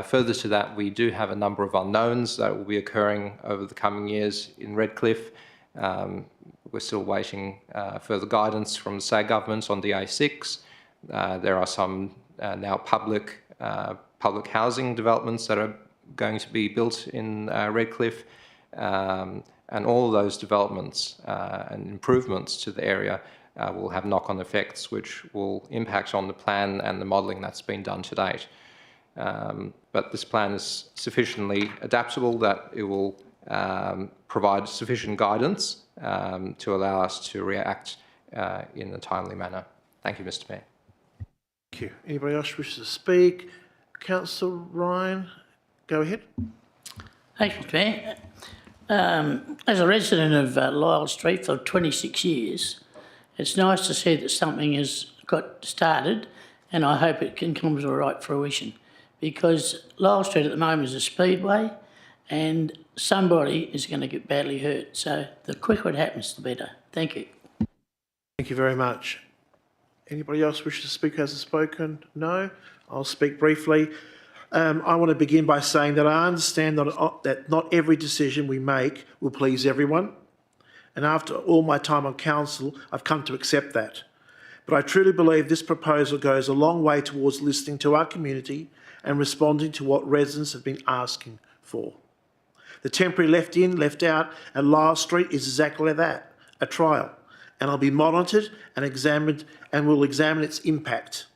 Speaker 2: Further to that, we do have a number of unknowns that will be occurring over the coming years in Redcliffe. We're still waiting further guidance from the state government on the A6. There are some now public housing developments that are going to be built in Redcliffe, and all of those developments and improvements to the area will have knock-on effects which will impact on the plan and the modelling that's been done to date. But this plan is sufficiently adaptable that it will provide sufficient guidance to allow us to react in a timely manner. Thank you, Mr. Mayor.
Speaker 1: Thank you. Anybody else wish to speak? Councillor Ryan, go ahead.
Speaker 15: Thanks, Mr. Mayor. As a resident of Lyle Street for 26 years, it's nice to see that something has got started, and I hope it can come to a right fruition, because Lyle Street at the moment is a speedway and somebody is going to get badly hurt. So the quicker it happens, the better. Thank you.
Speaker 1: Thank you very much. Anybody else wish to speak who hasn't spoken? No? I'll speak briefly. I want to begin by saying that I understand that not every decision we make will please everyone. And after all my time on council, I've come to accept that. But I truly believe this proposal goes a long way towards listening to our community and responding to what residents have been asking for. The temporary left in, left out at Lyle Street is exactly that, a trial. and will be monitored and examined, and will examine its impact.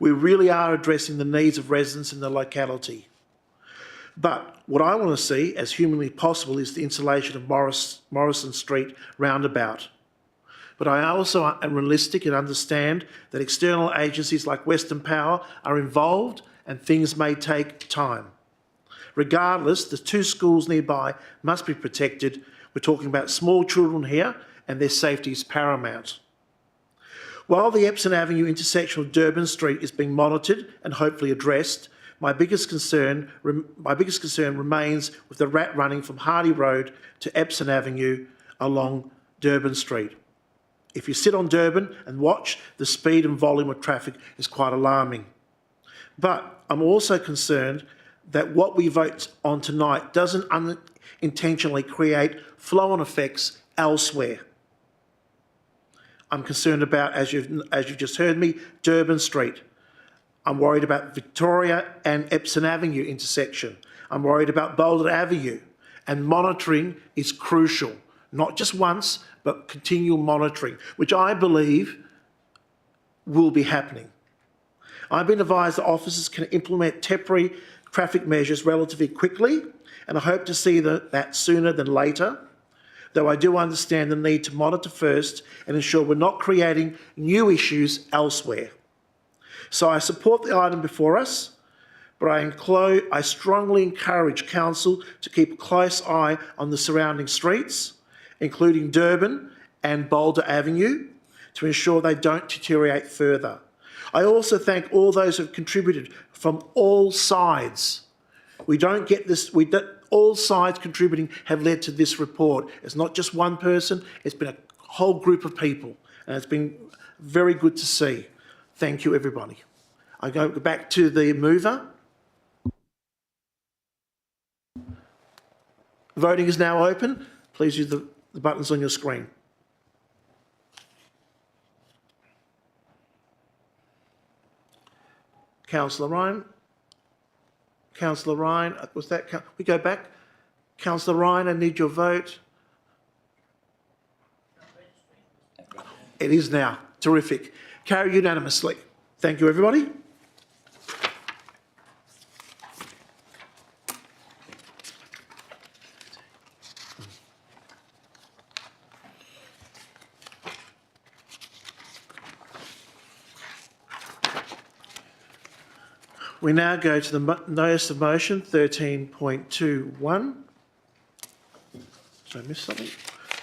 Speaker 1: We really are addressing the needs of residents in the locality. But what I want to see, as humanly possible, is the installation of Morrison Street roundabout. But I also am realistic and understand that external agencies like Western Power are involved and things may take time. Regardless, the 2 schools nearby must be protected. We're talking about small children here and their safety is paramount. While the Epsom Avenue intersection of Durban Street is being monitored and hopefully addressed, my biggest concern remains with the rat running from Hardy Road to Epsom Avenue along Durban Street. If you sit on Durban and watch, the speed and volume of traffic is quite alarming. But I'm also concerned that what we vote on tonight doesn't unintentionally create flow-on effects elsewhere. I'm concerned about, as you've just heard me, Durban Street. I'm worried about Victoria and Epsom Avenue intersection. I'm worried about Boulder Avenue. And monitoring is crucial, not just once, but continual monitoring, which I believe will be happening. I've been advised that officers can implement temporary traffic measures relatively quickly, and I hope to see that sooner than later, though I do understand the need to monitor first and ensure we're not creating new issues elsewhere. So I support the item before us, but I strongly encourage Council to keep a close eye on the surrounding streets, including Durban and Boulder Avenue, to ensure they don't deteriorate further. I also thank all those who have contributed from all sides. We don't get this, all sides contributing have led to this report. It's not just one person, it's been a whole group of people, and it's been very good to see. Thank you, everybody. I go back to the mover. Voting is now open. Please use the buttons on your screen. Councillor Ryan. Councillor Ryan, was that? We go back. Councillor Ryan, I need your vote. It is now. Terrific. Carried unanimously. Thank you, everybody. We now go to the notice of motion 13.21. Did I miss something?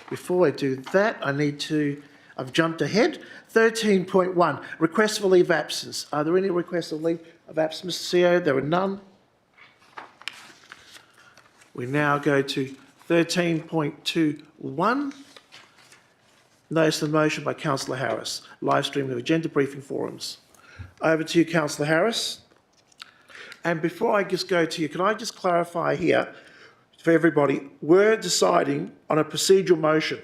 Speaker 1: Before I do that, I've jumped ahead. 13.1, request for leave of absence. Are there any requests of leave of absence, Mr. CEO? There are none. We now go to 13.21, notice of motion by Councillor Harris, live streaming of agenda briefing forums. Over to you, Councillor Harris. And before I just go to you, can I just clarify here for everybody, we're deciding on a procedural motion,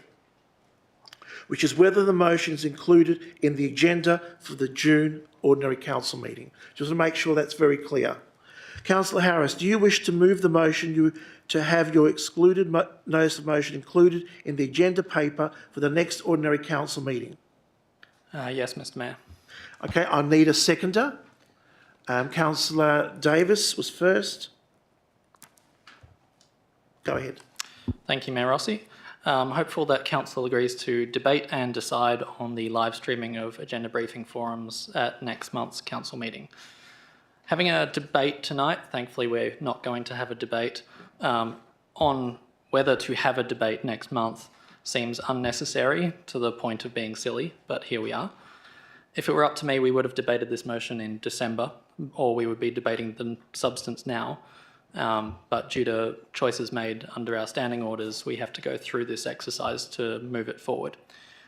Speaker 1: which is whether the motion is included in the agenda for the June Ordinary Council meeting. Just to make sure that's very clear. Councillor Harris, do you wish to move the motion to have your excluded notice of motion included in the agenda paper for the next Ordinary Council meeting?
Speaker 12: Yes, Mr. Mayor.
Speaker 1: Okay, I need a seconder. Councillor Davis was first. Go ahead.
Speaker 12: Thank you, Mayor Rossi. I'm hopeful that Council agrees to debate and decide on the live streaming of agenda briefing forums at next month's Council meeting. Having a debate tonight, thankfully we're not going to have a debate, on whether to have a debate next month seems unnecessary to the point of being silly, but here we are. If it were up to me, we would have debated this motion in December, or we would be debating the substance now. But due to choices made under our standing orders, we have to go through this exercise to move it forward.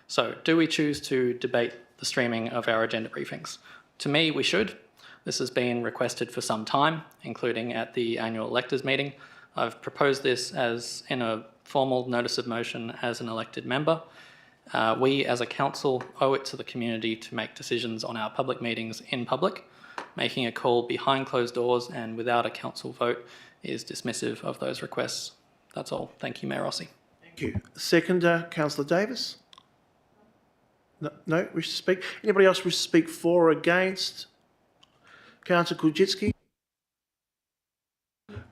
Speaker 12: So, do we choose to debate the streaming of our agenda briefings? To me, we should. This has been requested for some time, including at the annual electors meeting. I've proposed this as in a formal notice of motion as an elected member. We as a council owe it to the community to make decisions on our public meetings in public. Making a call behind closed doors and without a council vote is dismissive of those requests. That's all. Thank you, Mayor Rossi.
Speaker 1: Thank you. Seconder, Councillor Davis. No, wish to speak? Anybody else wish to speak for or against? Councillor Kulczycki?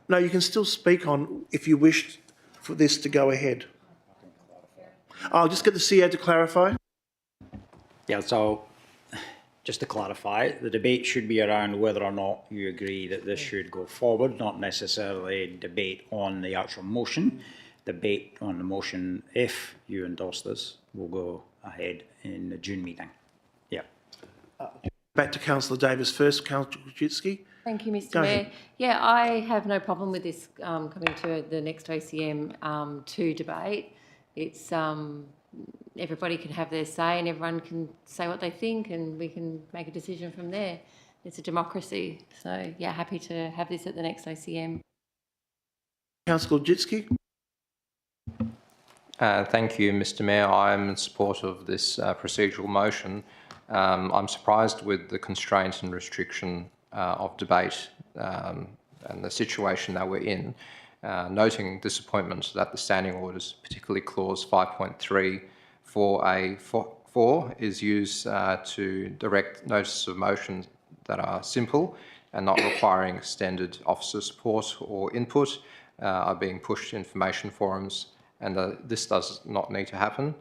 Speaker 1: No, you can still speak on if you wish for this to go ahead. I'll just get the CEO to clarify.
Speaker 5: Yeah, so just to clarify, the debate should be around whether or not you agree that this should go forward, not necessarily debate on the actual motion. Debate on the motion, if you endorse this, will go ahead in the June meeting. Yeah.
Speaker 1: Back to Councillor Davis first. Councillor Kulczycki?
Speaker 13: Thank you, Mr.
Speaker 1: Go
Speaker 13: Mayor.
Speaker 1: ahead.
Speaker 13: Yeah, I have no problem with this coming to the next ACM to debate. It's everybody can have their say and everyone can say what they think and we can make a decision from there. It's a democracy. So, yeah, happy to have this at the next ACM.
Speaker 1: Councillor Kulczycki?
Speaker 2: Thank you, Mr. Mayor. I'm in support of this procedural motion. I'm surprised with the constraint and restriction of debate and the situation that we're in, noting disappointment that the standing orders, particularly clause 5.3 4A4, is used to direct notices of motion that are simple and not requiring extended officer support or input, are being pushed to information forums, and this does not need to happen.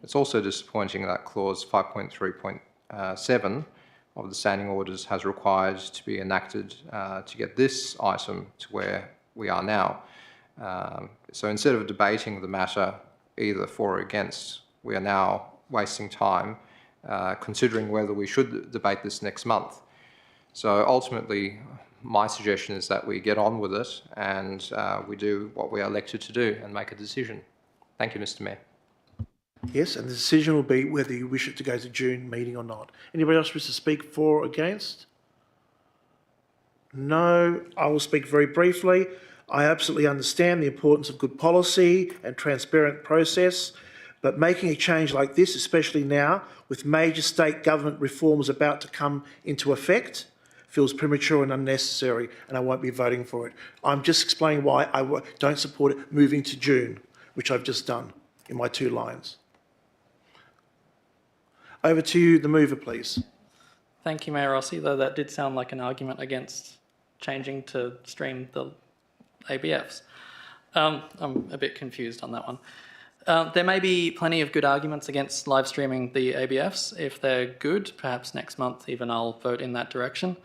Speaker 2: It's also disappointing that clause 5.3.7 of the standing orders has required to be enacted to get this item to where we are now. So instead of debating the matter either for or against, we are now wasting time considering whether we should debate this next month. So ultimately, my suggestion is that we get on with it and we do what we are elected to do and make a decision. Thank you, Mr. Mayor.
Speaker 1: Yes, and the decision will be whether you wish it to go to June meeting or not. Anybody else wish to speak for or against? No, I will speak very briefly. I absolutely understand the importance of good policy and transparent process, but making a change like this, especially now, with major state government reforms about to come into effect, feels premature and unnecessary, and I won't be voting for it. I'm just explaining why I don't support it moving to June, which I've just done in my 2 lines. Over to you, the mover, please.
Speaker 12: Thank you, Mayor Rossi, though that did sound like an argument against changing to stream the ABFs. I'm a bit confused on that one. There may be plenty of good arguments against live streaming the ABFs. If they're good, perhaps next month even I'll vote in that direction.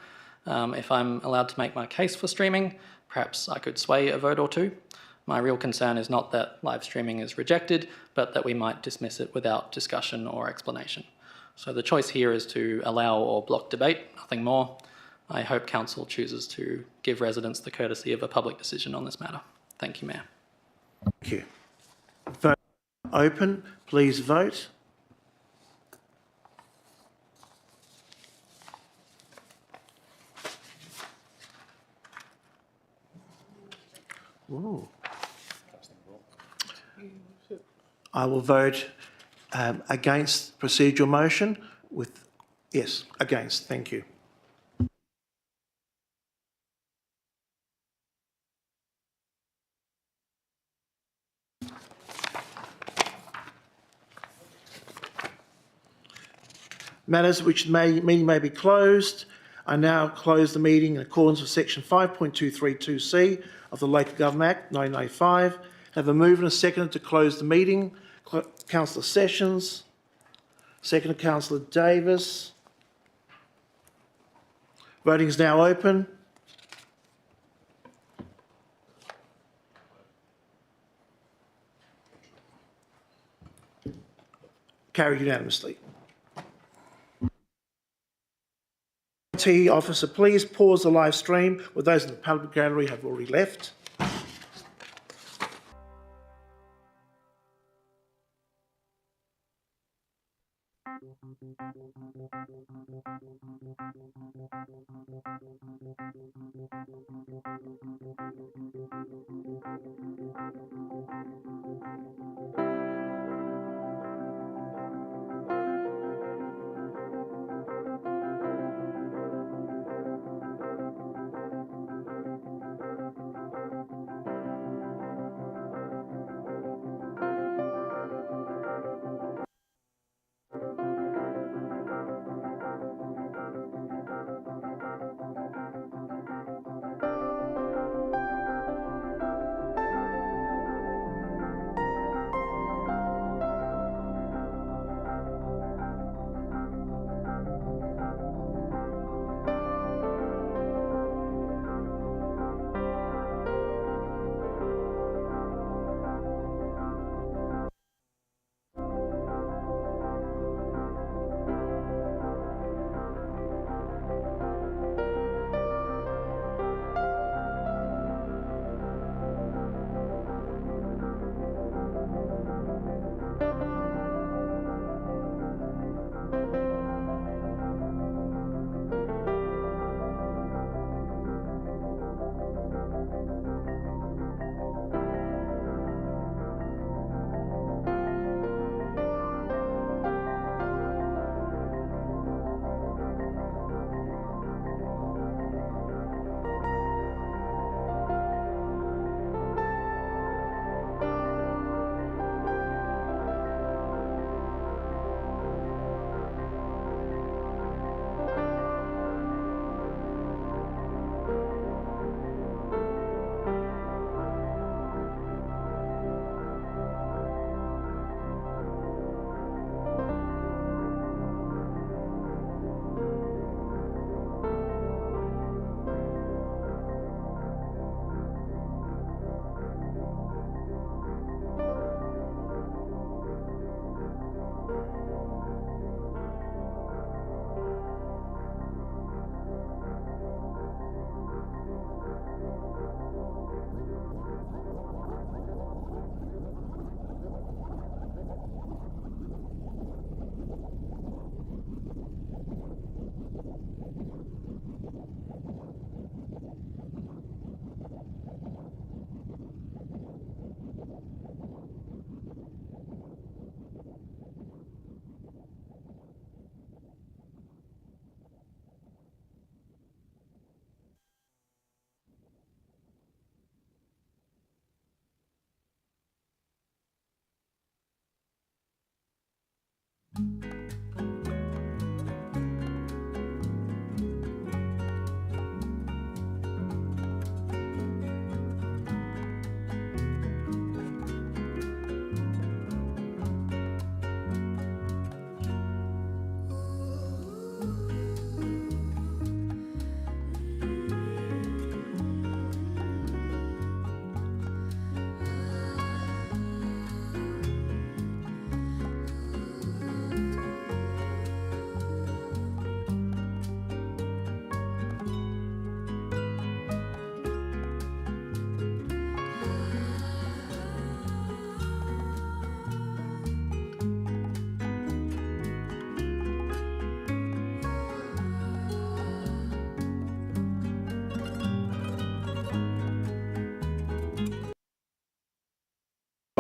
Speaker 12: If I'm allowed to make my case for streaming, perhaps I could sway a vote or two. My real concern is not that live streaming is rejected, but that we might dismiss it without discussion or explanation. So the choice here is to allow or block debate, nothing more. I hope Council chooses to give residents the courtesy of a public decision on this matter. Thank you, Mayor.
Speaker 1: Thank you. Vote open. Please vote. Ooh. I will vote against procedural motion with, yes, against. Thank you. Matters which meeting may be closed. I now close the meeting in accordance with section 5.232C of the Local Government Act 1995. Have a move and a second to close the meeting. Councillor Sessions. Second, Councillor Davis. Voting is now open. Carried unanimously. IT officer, please pause the live stream where those in the public gallery have already left.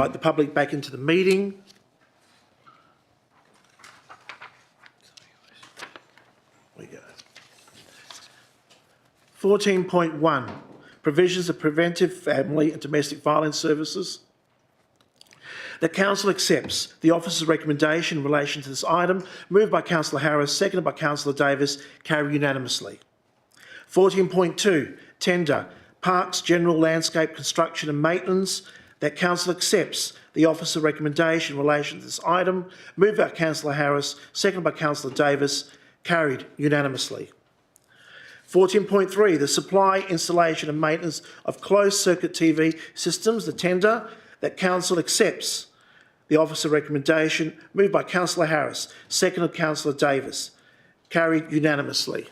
Speaker 1: invite the public back into the meeting. There we go. 14.1, provisions of preventive family and domestic violence services. The council accepts the officer's recommendation in relation to this item, moved by Councillor Harris, seconded by Councillor Davis, carried unanimously. 14.2, tender, parks, general landscape construction and maintenance. That council accepts the officer's recommendation in relation to this item, moved by Councillor Harris, seconded by Councillor Davis, carried unanimously. 14.3, the supply, installation and maintenance of closed-circuit TV systems, the tender. That council accepts the officer recommendation, moved by Councillor Harris, seconded by Councillor Davis, carried unanimously.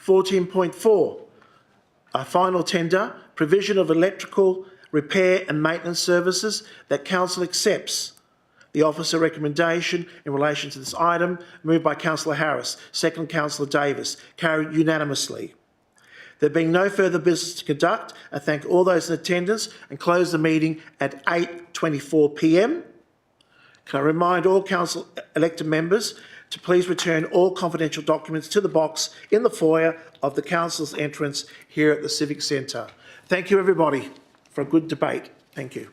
Speaker 1: 14.4, a final tender, provision of electrical repair and maintenance services. That council accepts the officer recommendation in relation to this item, moved by Councillor Harris, seconded by Councillor Davis, carried unanimously. There being no further business to conduct, I thank all those in attendance and close the meeting at 8:24 p.m. Can I remind all council elected members to please return all confidential documents to the box in the foyer of the council's entrance here at the Civic Centre. Thank you, everybody, for a good debate. Thank you.